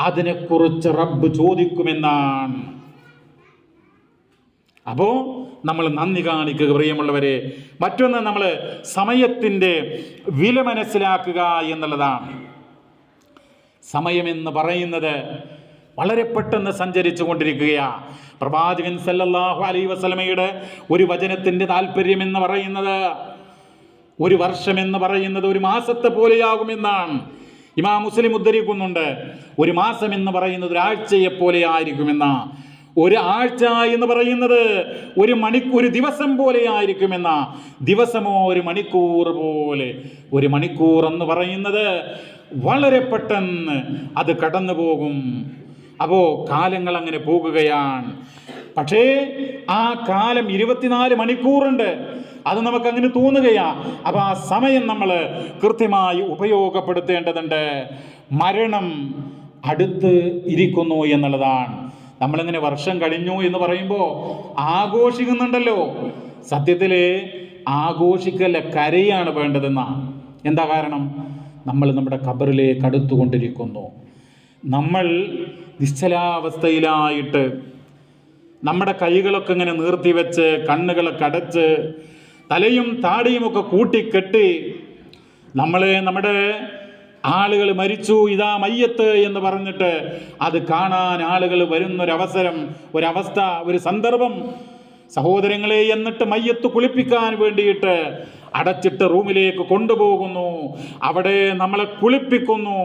അതിനെക്കുറിച്ച് റബ്ബ് ചോദിക്കുമെന്നാണ്. അപ്പോൾ നമ്മൾ നന്ദി കാണിക്കുക പ്രിയമുള്ളവരെ. മറ്റൊന്ന്, നമ്മൾ സമയത്തിൻ്റെ വില മനസ്സിലാക്കുക എന്നുള്ളതാണ്. സമയമെന്ന് പറയുന്നത് വളരെ പെട്ടെന്ന് സഞ്ചരിച്ചു കൊണ്ടിരിക്കുകയാണ്. പ്രവാചകൻ സല്ലല്ലാഹു അലൈഹി വസല്ലമയുടെ ഒരു വചനത്തിൻ്റെ താല്പര്യം എന്ന് പറയുന്നത്, ഒരു വർഷം എന്ന് പറയുന്നത് ഒരു മാസത്തെ പോലെയാകുമെന്നാണ്. ഇമാം മുസ്ലിം ഉദ്ധരിക്കുന്നുണ്ട്, ഒരു മാസം എന്ന് പറയുന്നത് ഒരാഴ്ചയെ പോലെ ആയിരിക്കുമെന്ന, ഒരു ആഴ്ച എന്ന് പറയുന്നത് ഒരു ദിവസം പോലെ ആയിരിക്കുമെന്ന, ദിവസമോ ഒരു മണിക്കൂർ പോലെ. ഒരു മണിക്കൂർ എന്ന് പറയുന്നത് വളരെ പെട്ടെന്ന് അത് കടന്നു പോകും. അപ്പോൾ കാലങ്ങൾ അങ്ങനെ പോകുകയാണ്. പക്ഷേ ആ കാലം 24 മണിക്കൂറുണ്ട്, അത് നമുക്കങ്ങനെ തോന്നുകയാണ്. അപ്പോൾ ആ സമയം നമ്മൾ കൃത്യമായി ഉപയോഗപ്പെടുത്തേണ്ടതുണ്ട്. മരണം അടുത്ത് ഇരിക്കുന്നു എന്നുള്ളതാണ്. നമ്മളിങ്ങനെ വർഷം കഴിഞ്ഞു എന്ന് പറയുമ്പോൾ ആഘോഷിക്കുന്നുണ്ടല്ലോ. സത്യത്തിൽ ആഘോഷിക്കല്ല, കരയാണ് വേണ്ടതെന്നാണ്. എന്താ കാരണം? നമ്മൾ നമ്മുടെ ഖബറിലേക്ക് അടുത്തുകൊണ്ടിരിക്കുന്നു. നമ്മൾ നിശ്ചലാവസ്ഥയിലായിട്ട് നമ്മുടെ കൈകളൊക്കെ ഇങ്ങനെ നീർത്തിവെച്ച് കണ്ണുകളൊക്കെ അടച്ച് തലയും താടിയുമൊക്കെ കൂട്ടിക്കെട്ടി നമ്മുടെ ആളുകൾ മരിച്ചു, ഇതാ മയ്യത്ത് എന്ന് പറഞ്ഞിട്ട് അത് കാണാൻ ആളുകൾ വരുന്നൊരവസരം, ഒരവസ്ഥ, ഒരു സന്ദർഭം സഹോദരങ്ങളെ. എന്നിട്ട് മയ്യത്ത് കുളിപ്പിക്കാൻ വേണ്ടിയിട്ട് അടച്ചിട്ട് റൂമിലേക്ക് കൊണ്ടുപോകുന്നു. അവിടെ നമ്മളെ കുളിപ്പിക്കുന്നു.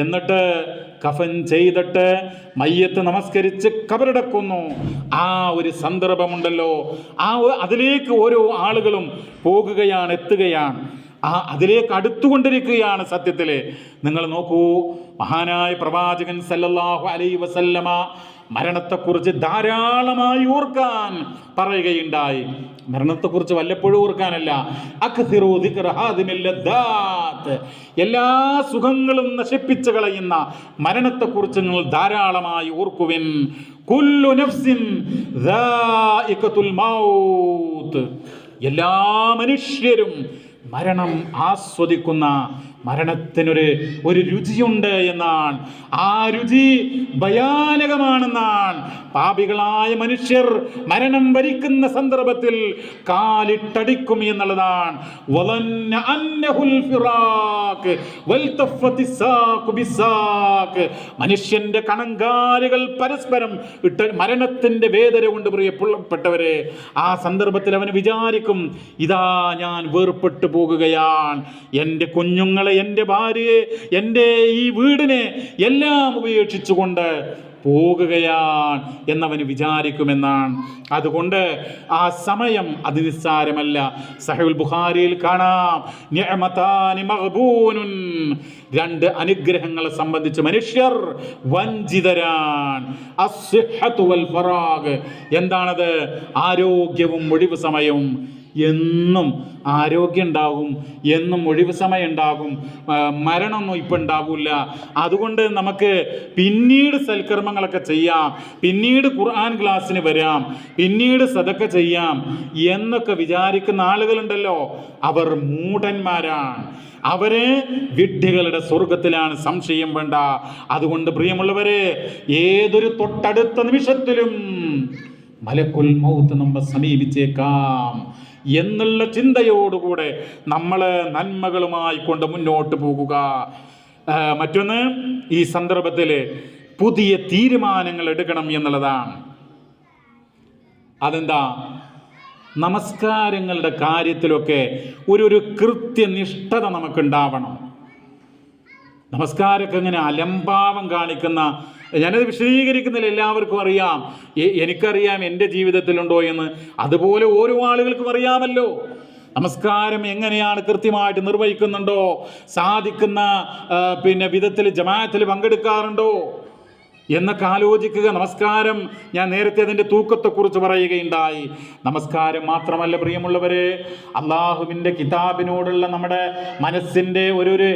എന്നിട്ട് കഫൻ ചെയ്തിട്ട് മയ്യത്ത് നമസ്കരിച്ച് കബറടക്കുന്നു. ആ ഒരു സന്ദർഭമുണ്ടല്ലോ, അതിലേക്ക് ഓരോ ആളുകളും പോകുകയാണ്, എത്തുകയാണ്. അതിലേക്ക് അടുത്തുകൊണ്ടിരിക്കുകയാണ്. സത്യത്തിൽ നിങ്ങൾ നോക്കൂ, മഹാനായ പ്രവാചകൻ സല്ലല്ലാഹു അലൈഹി വസല്ലമ മരണത്തെക്കുറിച്ച് ധാരാളമായി ഓർക്കാൻ പറയുകയുണ്ടായി. മരണത്തെക്കുറിച്ച് വല്ലപ്പോഴും ഓർക്കാനല്ല, അക്സിറൂ ദിക്റ ഹാദിമിൽ ലദ്ദാത്ത്, എല്ലാ സുഖങ്ങളും നശിപ്പിച്ചു കളയുന്ന മരണത്തെക്കുറിച്ച് നിങ്ങൾ ധാരാളമായി ഓർക്കുവിൻ. കുല്ലു നഫ്സിൻ ദാഇഖത്തുൽ മൗത്ത്, എല്ലാ മനുഷ്യരും മരണം ആസ്വദിക്കുന്ന, മരണത്തിനൊരു രുചിയുണ്ട് എന്നാണ്. ആ രുചി ഭയാനകമാണെന്നാണ്. പാപികളായ മനുഷ്യർ മരണം വരിക്കുന്ന സന്ദർഭത്തിൽ കാലിട്ടടിക്കും എന്നുള്ളതാണ്. മനുഷ്യന്റെ കണങ്കാലുകൾ പരസ്പരം ഇട്ട് മരണത്തിന്റെ വേദന കൊണ്ട് പ്രിയപ്പെട്ടവരെ, ആ സന്ദർഭത്തിൽ അവന് വിചാരിക്കും, ഇതാ ഞാൻ വേർപെട്ടു പോകുകയാണ്, എൻ്റെ കുഞ്ഞുങ്ങളെ, എൻ്റെ ഭാര്യയെ, എൻ്റെ ഈ വീടിനെ എല്ലാം ഉപേക്ഷിച്ചുകൊണ്ട് പോകുകയാണ് എന്നവന് വിചാരിക്കുമെന്നാണ്. അതുകൊണ്ട് ആ സമയം അത് നിസ്സാരമല്ല. സഹീഹുൽ ബുഖാരിയിൽ കാണാം, നിഅമതാനി മഗ്ബൂനുൻ, രണ്ട് അനുഗ്രഹങ്ങളെ സംബന്ധിച്ച് മനുഷ്യർ വഞ്ചിതരാണ്. അസ്സിഹ്ഹതു വൽ ഫറാഗ്, എന്താണത്? ആരോഗ്യവും ഒഴിവ് സമയവും. എന്നും ആരോഗ്യം ഉണ്ടാകും, എന്നും ഒഴിവ് സമയം ഉണ്ടാകും, മരണമൊന്നും ഇപ്പം ഉണ്ടാകില്ല. അതുകൊണ്ട് നമുക്ക് പിന്നീട് സൽക്കർമ്മങ്ങളൊക്കെ ചെയ്യാം, പിന്നീട് ഖുർആൻ ക്ലാസ്സിന് വരാം, പിന്നീട് സദക്ക ചെയ്യാം എന്നൊക്കെ വിചാരിക്കുന്ന ആളുകളുണ്ടല്ലോ, അവർ മൂഢന്മാരാണ്. അവരെ വിഡ്ഢികളുടെ സ്വർഗത്തിലാണ്, സംശയം വേണ്ട. അതുകൊണ്ട് പ്രിയമുള്ളവരെ, ഏതൊരു തൊട്ടടുത്ത നിമിഷത്തിലും മലക്കുൽ മൗത്ത് നമ്മെ സമീപിച്ചേക്കാം എന്നുള്ള ചിന്തയോടുകൂടെ നമ്മൾ നന്മകളുമായി കൊണ്ട് മുന്നോട്ട് പോകുക. മറ്റൊന്ന്, ഈ സന്ദർഭത്തിൽ പുതിയ തീരുമാനങ്ങൾ എടുക്കണം എന്നുള്ളതാണ്. അതെന്താ? നമസ്കാരങ്ങളുടെ കാര്യത്തിലൊക്കെ ഒരു കൃത്യനിഷ്ഠത നമുക്കുണ്ടാവണം. നമസ്കാരമൊക്കെ ഇങ്ങനെ അലംഭാവം കാണിക്കുന്ന, ഞാനത് വിശദീകരിക്കുന്നില്ല, എല്ലാവർക്കും അറിയാം, എനിക്കറിയാം എൻ്റെ ജീവിതത്തിലുണ്ടോ എന്ന്. അതുപോലെ ഓരോ ആളുകൾക്കും അറിയാമല്ലോ നമസ്കാരം എങ്ങനെയാണ് കൃത്യമായിട്ട് നിർവഹിക്കുന്നുണ്ടോ, സാധിക്കുന്ന വിധത്തിൽ ജമാഅത്തിൽ പങ്കെടുക്കാറുണ്ടോ എന്നൊക്കെ ആലോചിക്കുക. നമസ്കാരം, ഞാൻ നേരത്തെ അതിൻ്റെ തൂക്കത്തെക്കുറിച്ച് പറയുകയുണ്ടായി. നമസ്കാരം മാത്രമല്ല പ്രിയമുള്ളവരെ, അള്ളാഹുവിൻ്റെ കിതാബിനോടുള്ള നമ്മുടെ മനസ്സിൻ്റെ ഒരു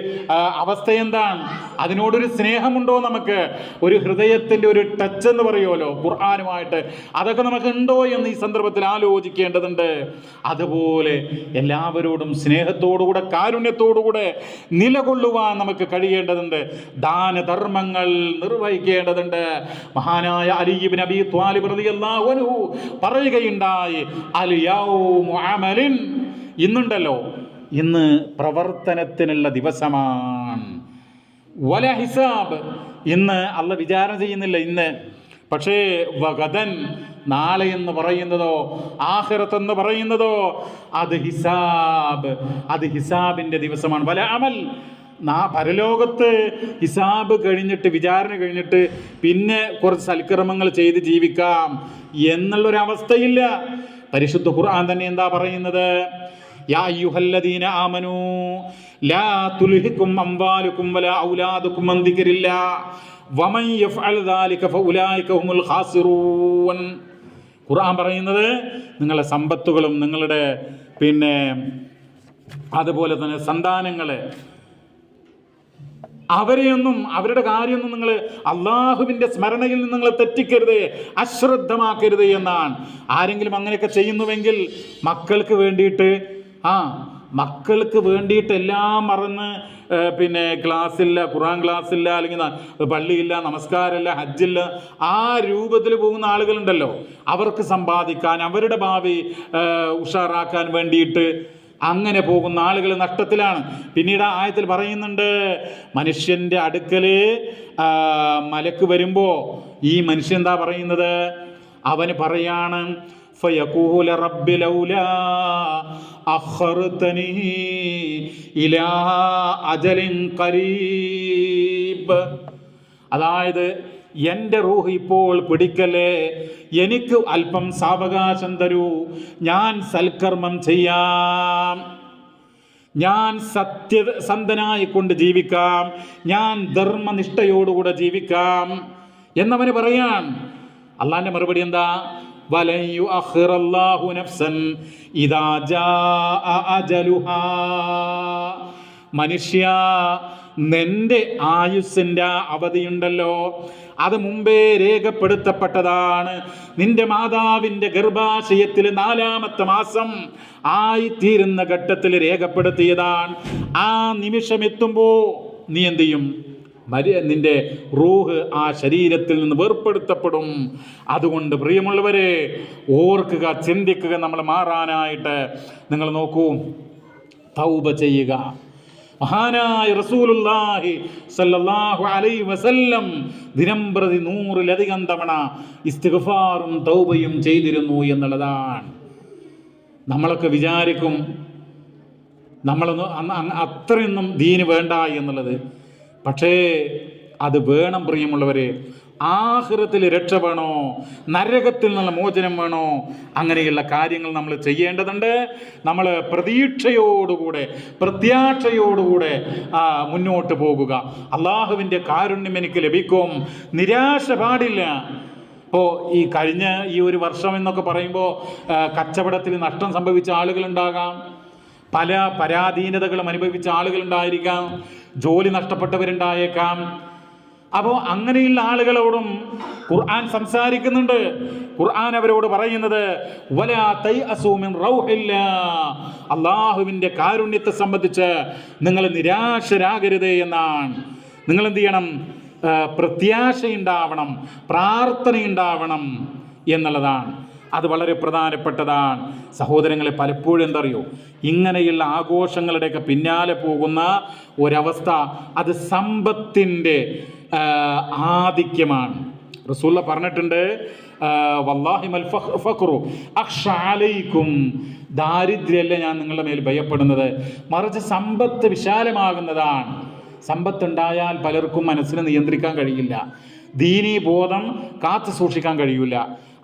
അവസ്ഥ എന്താണ്? അതിനോടൊരു സ്നേഹമുണ്ടോ? നമുക്ക് ഒരു ഹൃദയത്തിൻ്റെ ഒരു ടച്ച് എന്ന് പറയുമല്ലോ ഖുർആനുമായിട്ട്, അതൊക്കെ നമുക്ക് ഉണ്ടോ എന്ന് ഈ സന്ദർഭത്തിൽ ആലോചിക്കേണ്ടതുണ്ട്. അതുപോലെ എല്ലാവരോടും സ്നേഹത്തോടുകൂടെ കാരുണ്യത്തോടുകൂടെ നിലകൊള്ളുവാൻ നമുക്ക് കഴിയേണ്ടതുണ്ട്. ദാനധർമ്മങ്ങൾ നിർവഹിക്കേണ്ടതുണ്ട്. മഹാനായ അലി ഇബ്നു അബീ ത്വാലിബ് റളിയല്ലാഹു അൻഹു പറയുകയുണ്ടായി, അൽ യൗമു അമലിൻ, ഇന്നുണ്ടല്ലോ, ഇന്ന് പ്രവർത്തനത്തിനുള്ള ദിവസമാണ്. വല ഹിസാബ്, ഇന്ന് അള്ളാഹ് വിചാരണ ചെയ്യുന്നില്ല ഇന്ന്. പക്ഷേ വഗദൻ, നാളെ എന്ന് പറയുന്നതോ ആഖിറത്ത് എന്ന് പറയുന്നതോ അത് ഹിസാബ്, അത് ഹിസാബിൻ്റെ ദിവസമാണ്. വല അമൽ, പരലോകത്ത് ഹിസാബ് കഴിഞ്ഞിട്ട്, വിചാരണ കഴിഞ്ഞിട്ട് പിന്നെ കുറച്ച് സൽക്കർമ്മങ്ങൾ ചെയ്ത് ജീവിക്കാം എന്നുള്ളൊരവസ്ഥയില്ല. പരിശുദ്ധ ഖുർആൻ തന്നെ എന്താ പറയുന്നത്? യാ അയ്യുഹല്ലദീന ആമനൂ ലാ തുൽഹികും അംവാലുകും വലാ ഔലാദുകും അൻ ദിക്രില്ലാഹ് വമൻ യഫ്അൽ ദാലിക ഫഉലൈക ഹുമുൽ ഖാസിറൂൻ. ഖുർആൻ പറയുന്നത്, നിങ്ങളുടെ സമ്പത്തുകളും നിങ്ങളുടെ അതുപോലെ തന്നെ സന്താനങ്ങളെ, അവരെയൊന്നും, അവരുടെ കാര്യമൊന്നും നിങ്ങൾ അള്ളാഹുവിൻ്റെ സ്മരണയിൽ നിന്ന് നിങ്ങൾ തെറ്റിക്കരുത്, അശ്രദ്ധമാക്കരുത് എന്നാണ്. ആരെങ്കിലും അങ്ങനെയൊക്കെ ചെയ്യുന്നുവെങ്കിൽ മക്കൾക്ക് വേണ്ടിയിട്ട് ആ മക്കൾക്ക് വേണ്ടിയിട്ട് എല്ലാം മറന്ന് പിന്നെ ക്ലാസ്സില്ല, ഖുർആൻ ക്ലാസ്സില്ല, അല്ലെങ്കിൽ പള്ളിയില്ല, നമസ്കാരമില്ല, ഹജ്ജില്ല, ആ രൂപത്തിൽ പോകുന്ന ആളുകളുണ്ടല്ലോ. അവർക്ക് സമ്പാദിക്കാൻ, അവരുടെ ഭാവി ഉഷാറാക്കാൻ വേണ്ടിയിട്ട് അങ്ങനെ പോകുന്ന ആളുകൾ നഷ്ടത്തിലാണ്. പിന്നീട് ആ ആയത്തിൽ പറയുന്നുണ്ട്, മനുഷ്യൻ്റെ അടുക്കല് മലക്ക് വരുമ്പോൾ ഈ മനുഷ്യൻ എന്താ പറയുന്നത്? അവന് പറയാണ്, ഫയഖൂല റബ്ബി ലൗലാ അഖർതനി ഇലാ അജലിൻ ഖരീബ്. അതായത് എൻ്റെ റൂഹ് ഇപ്പോൾ പിടിക്കല്ലേ, എനിക്ക് അല്പം സാവകാശം തരൂ, ഞാൻ സൽക്കർമ്മം ചെയ്യാം, ഞാൻ സത്യസന്ധനായി കൊണ്ട് ജീവിക്കാം, ഞാൻ ധർമ്മനിഷ്ഠയോടുകൂടെ ജീവിക്കാം എന്നവന് പറയാൻ. അള്ളാന്റെ മറുപടി എന്താ? വലൻ യുഅഖിറല്ലാഹു നഫ്സൻ ഇദാ ജാഅ അജലുഹാ. മനുഷ്യ, നിന്റെ ആയുസ്സിൻ്റെ അവധിയുണ്ടല്ലോ, അത് മുമ്പേ രേഖപ്പെടുത്തപ്പെട്ടതാണ്. നിന്റെ മാതാവിൻ്റെ ഗർഭാശയത്തിൽ 4-ാമത്തെ മാസം ആയിത്തീരുന്ന ഘട്ടത്തിൽ രേഖപ്പെടുത്തിയതാണ്. ആ നിമിഷം എത്തുമ്പോൾ നീ എന്ത് ചെയ്യും? നിന്റെ റൂഹ് ആ ശരീരത്തിൽ നിന്ന് വേർപ്പെടുത്തപ്പെടും. അതുകൊണ്ട് പ്രിയമുള്ളവരെ, ഓർക്കുക, ചിന്തിക്കുക. നമ്മൾ മാറാനായിട്ട് നിങ്ങൾ നോക്കൂ, തൗബ ചെയ്യുക. മഹാനായ റസൂലുള്ളാഹി സ്വല്ലല്ലാഹു അലൈഹി വസല്ലം ദിനംപ്രതി 100-ലധികം തവണ ഇസ്തിഗ്ഫാറും തൗബയും ചെയ്തിരുന്നു എന്നുള്ളതാണ്. നമ്മളൊക്കെ വിചാരിക്കും നമ്മളൊന്നും അത്രയൊന്നും ദീന് വേണ്ട എന്നുള്ളത്. പക്ഷേ അത് വേണം പ്രിയമുള്ളവരെ. ആഖിറത്തിൽ രക്ഷ വേണോ, നരകത്തിൽ നിന്നുള്ള മോചനം വേണോ, അങ്ങനെയുള്ള കാര്യങ്ങൾ നമ്മൾ ചെയ്യേണ്ടതുണ്ട്. നമ്മൾ പ്രതീക്ഷയോടുകൂടെ, പ്രത്യാശയോടുകൂടെ മുന്നോട്ട് പോകുക. അള്ളാഹുവിൻ്റെ കാരുണ്യം എനിക്ക് ലഭിക്കും, നിരാശ പാടില്ല. ഇപ്പോൾ ഈ കഴിഞ്ഞ ഈ ഒരു വർഷം എന്നൊക്കെ പറയുമ്പോൾ കച്ചവടത്തിൽ നഷ്ടം സംഭവിച്ച ആളുകളുണ്ടാകാം, പല പരാധീനതകളും അനുഭവിച്ച ആളുകളുണ്ടായിരിക്കാം, ജോലി നഷ്ടപ്പെട്ടവരുണ്ടായേക്കാം. അപ്പോൾ അങ്ങനെയുള്ള ആളുകളോടും ഖുർആൻ സംസാരിക്കുന്നുണ്ട്. ഖുർആൻ അവരോട് പറയുന്നത്, വലാ തൈഅസൂ മിൻ റൗഹില്ലാ, അള്ളാഹുവിൻ്റെ കാരുണ്യത്തെ സംബന്ധിച്ച് നിങ്ങൾ നിരാശരാകരുത് എന്നാണ്. നിങ്ങൾ എന്ത് ചെയ്യണം? പ്രത്യാശയുണ്ടാവണം, പ്രാർത്ഥനയുണ്ടാവണം എന്നുള്ളതാണ്. അത് വളരെ പ്രധാനപ്പെട്ടതാണ്. സഹോദരങ്ങളെ, പലപ്പോഴും എന്തറിയോ, ഇങ്ങനെയുള്ള ആഘോഷങ്ങളുടെയൊക്കെ പിന്നാലെ പോകുന്ന ഒരവസ്ഥ, അത് സമ്പത്തിൻ്റെ ആധിക്യമാണ്. റസൂലുള്ള പറഞ്ഞിട്ടുണ്ട്, വല്ലാഹി മൽ ഫഖ്റു അഖ്ശ അലൈക്കും, ദാരിദ്ര്യമല്ല ഞാൻ നിങ്ങളുടെ മേൽ ഭയപ്പെടുന്നത്, മറിച്ച് സമ്പത്ത് വിശാലമാകുന്നതാണ്. സമ്പത്തുണ്ടായാൽ പലർക്കും മനസ്സിനെ നിയന്ത്രിക്കാൻ കഴിയില്ല, ദീനീ ബോധം കാത്തു സൂക്ഷിക്കാൻ കഴിയില്ല.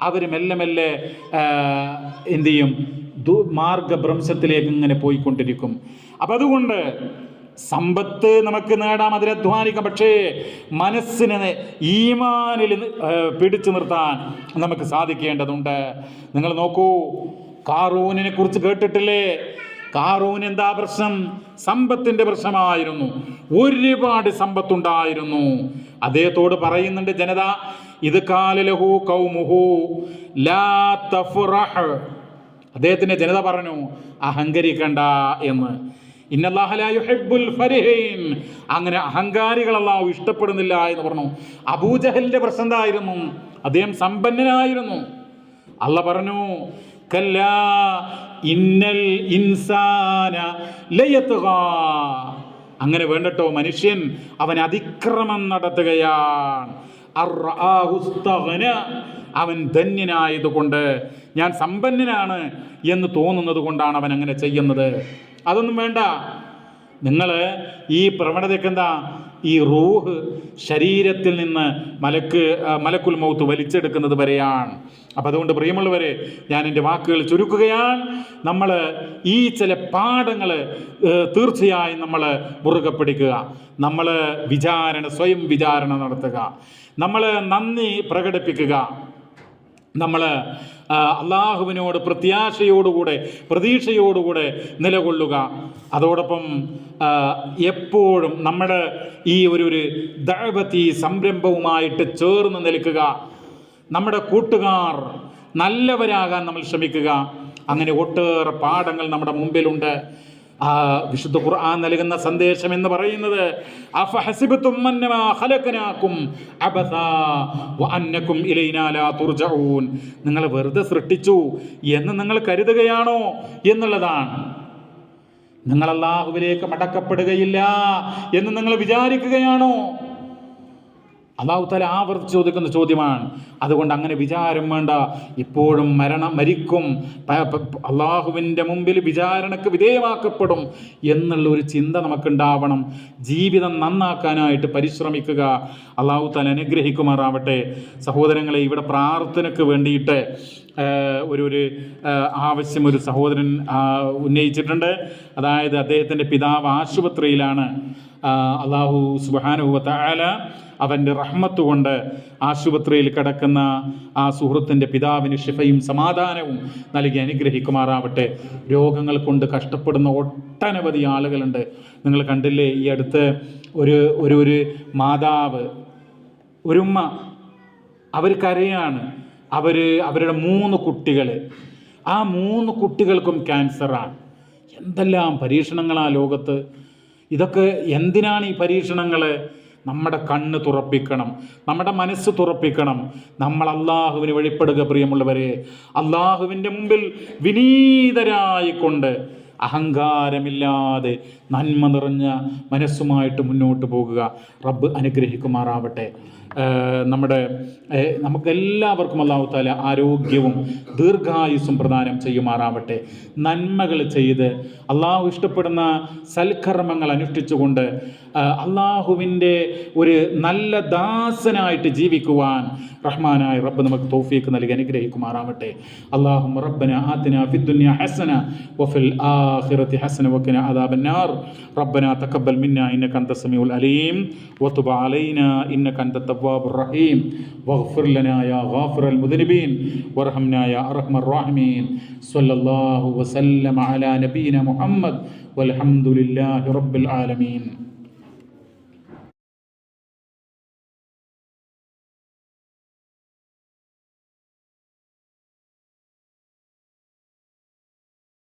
അവർ മെല്ലെ മെല്ലെ എന്തു ചെയ്യും? മാർഗഭ്രംശത്തിലേക്ക് ഇങ്ങനെ പോയിക്കൊണ്ടിരിക്കും. അപ്പം അതുകൊണ്ട് സമ്പത്ത് നമുക്ക് നേടാം, അതിലധ്വാനിക്കാം. പക്ഷേ മനസ്സിനെ ഈമാനിൽ പിടിച്ചു നിർത്താൻ നമുക്ക് സാധിക്കേണ്ടതുണ്ട്. നിങ്ങൾ നോക്കൂ, കാറൂനിനെ കുറിച്ച് കേട്ടിട്ടില്ലേ? കാറൂൻ എന്താ പ്രശ്നം? സമ്പത്തിൻ്റെ പ്രശ്നമായിരുന്നു. ഒരുപാട് സമ്പത്തുണ്ടായിരുന്നു. അദ്ദേഹത്തോട് പറയുന്നുണ്ട് ജനത, ഇത് കാലലഹു കൗമുഹു ലാ തഫ്റഹ്. അദ്ദേഹത്തിൻ്റെ ജനത പറഞ്ഞു, അഹങ്കരിക്കണ്ട എന്ന്. ഇന്നല്ലാഹ ലാ യുഹിബ്ബുൽ ഫരിഹീൻ, അങ്ങനെ അഹങ്കാരികൾ അല്ലാഹു ഇഷ്ടപ്പെടുന്നില്ല എന്ന് പറഞ്ഞു. അബൂജഹലിന്റെ പ്രശ്നം എന്തായിരുന്നു? അദ്ദേഹം സമ്പന്നനായിരുന്നു. അല്ലാഹ് പറഞ്ഞു, കല്ലാ ഇന്നൽ ഇൻസാന ലയത്ഗാ, അങ്ങനെ വേണ്ടട്ടോ, മനുഷ്യൻ അവൻ അതിക്രമം നടത്തുകയാണ്. അവൻ ധന്യനായതുകൊണ്ട്, ഞാൻ സമ്പന്നനാണ് എന്ന് തോന്നുന്നത് കൊണ്ടാണ് അവൻ അങ്ങനെ ചെയ്യുന്നത്. അതൊന്നും വേണ്ട. നിങ്ങൾ ഈ പ്രവണതയ്ക്ക് എന്താ? ഈ റൂഹ് ശരീരത്തിൽ നിന്ന് മലക്കുൽ മൗത്ത് വലിച്ചെടുക്കുന്നത് വരെയാണ്. അപ്പം അതുകൊണ്ട് പ്രിയമുള്ളവരെ, ഞാൻ എൻ്റെ വാക്കുകൾ ചുരുക്കുകയാണ്. നമ്മൾ ഈ ചില പാഠങ്ങൾ തീർച്ചയായും നമ്മൾ മുറുകെ പിടിക്കുക. നമ്മൾ സ്വയം വിചാരണ നടത്തുക, നമ്മൾ നന്ദി പ്രകടിപ്പിക്കുക, നമ്മൾ അള്ളാഹുവിനോട് പ്രത്യാശയോടുകൂടെ, പ്രതീക്ഷയോടുകൂടെ നിലകൊള്ളുക. അതോടൊപ്പം എപ്പോഴും നമ്മുടെ ഈ ഒരു ദഅവത്തി സംരംഭവുമായിട്ട് ചേർന്ന് നിൽക്കുക. നമ്മുടെ കൂട്ടുകാർ നല്ലവരാകാൻ നമ്മൾ ശ്രമിക്കുക. അങ്ങനെ ഒട്ടേറെ പാഠങ്ങൾ നമ്മുടെ മുമ്പിലുണ്ട്. ആ വിശുദ്ധ ഖുർആൻ നൽകുന്ന സന്ദേശം എന്ന് പറയുന്നത് അഫഹസിബതും അന്നമാ ഖലഖനാകും അബസാ വഅന്നകും ഇലൈനാ ലാ തുർജഊൻ, നിങ്ങൾ വെറുതെ സൃഷ്ടിച്ചു എന്ന് നിങ്ങൾ കരുതുകയാണോ എന്നുള്ളതാണ്. നിങ്ങൾ അല്ലാഹുവിലേക്ക് മടക്കപ്പെടുകയില്ല എന്ന് നിങ്ങൾ വിചാരിക്കുകയാണോ? അല്ലാഹു തആല ആവർത്തിച്ച് ചോദിക്കുന്ന ചോദ്യമാണ്. അതുകൊണ്ട് അങ്ങനെ വിചാരം വേണ്ട. ഇപ്പോഴും മരിക്കും, അള്ളാഹുവിൻ്റെ മുമ്പിൽ വിചാരണക്ക് വിധേയമാക്കപ്പെടും എന്നുള്ള ഒരു ചിന്ത നമുക്കുണ്ടാവണം. ജീവിതം നന്നാക്കാനായിട്ട് പരിശ്രമിക്കുക. അല്ലാഹു തആല അനുഗ്രഹിക്കുമാറാവട്ടെ. സഹോദരങ്ങളെ, ഇവിടെ പ്രാർത്ഥനയ്ക്ക് വേണ്ടിയിട്ട് ഒരു ആവശ്യം ഒരു സഹോദരൻ ഉന്നയിച്ചിട്ടുണ്ട്. അതായത് അദ്ദേഹത്തിൻ്റെ പിതാവ് ആശുപത്രിയിലാണ്. അല്ലാഹു സുബ്ഹാനഹു വ തആല അവൻ്റെ റഹ്മത്ത് കൊണ്ട് ആശുപത്രിയിൽ കിടക്കുന്ന ആ സുഹൃത്തിൻ്റെ പിതാവിന് ശിഫയും സമാധാനവും നൽകി അനുഗ്രഹിക്കുമാറാവട്ടെ. രോഗങ്ങൾ കൊണ്ട് കഷ്ടപ്പെടുന്ന ഒട്ടനവധി ആളുകളുണ്ട്. നിങ്ങൾ കണ്ടില്ലേ, ഈ അടുത്ത് ഒരു മാതാവ്, ഒരുമ്മ, അവർ കരയാണ്. അവരുടെ 3 കുട്ടികൾ, ആ 3 കുട്ടികൾക്കും ക്യാൻസറാണ്. എന്തെല്ലാം പരീക്ഷണങ്ങളാ ലോകത്ത്. ഇതൊക്കെ എന്തിനാണ് ഈ പരീക്ഷണങ്ങൾ? നമ്മുടെ കണ്ണ് തുറപ്പിക്കണം, നമ്മുടെ മനസ്സ് തുറപ്പിക്കണം. നമ്മൾ അള്ളാഹുവിന് വഴിപ്പെടുക. പ്രിയമുള്ളവരെ, അള്ളാഹുവിൻ്റെ മുമ്പിൽ വിനീതരായിക്കൊണ്ട് അഹങ്കാരമില്ലാതെ നന്മ നിറഞ്ഞ മനസ്സുമായിട്ട് മുന്നോട്ട് പോകുക. റബ്ബ് അനുഗ്രഹിക്കുമാറാവട്ടെ. നമുക്കെല്ലാവർക്കും അല്ലാഹു തആല ആരോഗ്യവും ദീർഘായുസ്സും പ്രദാനം ചെയ്യുമാറാവട്ടെ. നന്മകൾ ചെയ്ത് അള്ളാഹു ഇഷ്ടപ്പെടുന്ന സൽക്കർമ്മങ്ങൾ അനുഷ്ഠിച്ചുകൊണ്ട് അള്ളാഹുവിൻ്റെ ഒരു നല്ല ദാസനായിട്ട് ജീവിക്കുവാൻ റഹ്മാനായ റബ്ബ് നമുക്ക് തൗഫീഖ് നൽകി അനുഗ്രഹിക്കുമാറാവട്ടെ. അല്ലാഹുമ്മ റബ്ബനാ ആതിനാ ഫിദ്ദുനിയ ഹസന വഫിൽ ആഖിറതി ഹസന വഖിനാ അദാബന്നാർ. റബ്ബനാ തഖബ്ബൽ മിന്നാ ഇന്നക അൻത സമീഉൽ അലീം വതുബ് അലൈനാ ഇന്നക അൻത തവ്വാബുർ റഹീം വഗ്ഫിർ ലനാ യാ ഗാഫിറൽ മുദ്നിബീൻ വർഹംനാ യാ അർഹമർ റഹീമീൻ. സ്വല്ലല്ലാഹു വസല്ലമ അലാ നബിയിനാ മുഹമ്മദ് വൽഹംദുലില്ലാഹി റബ്ബിൽ ആലമീൻ.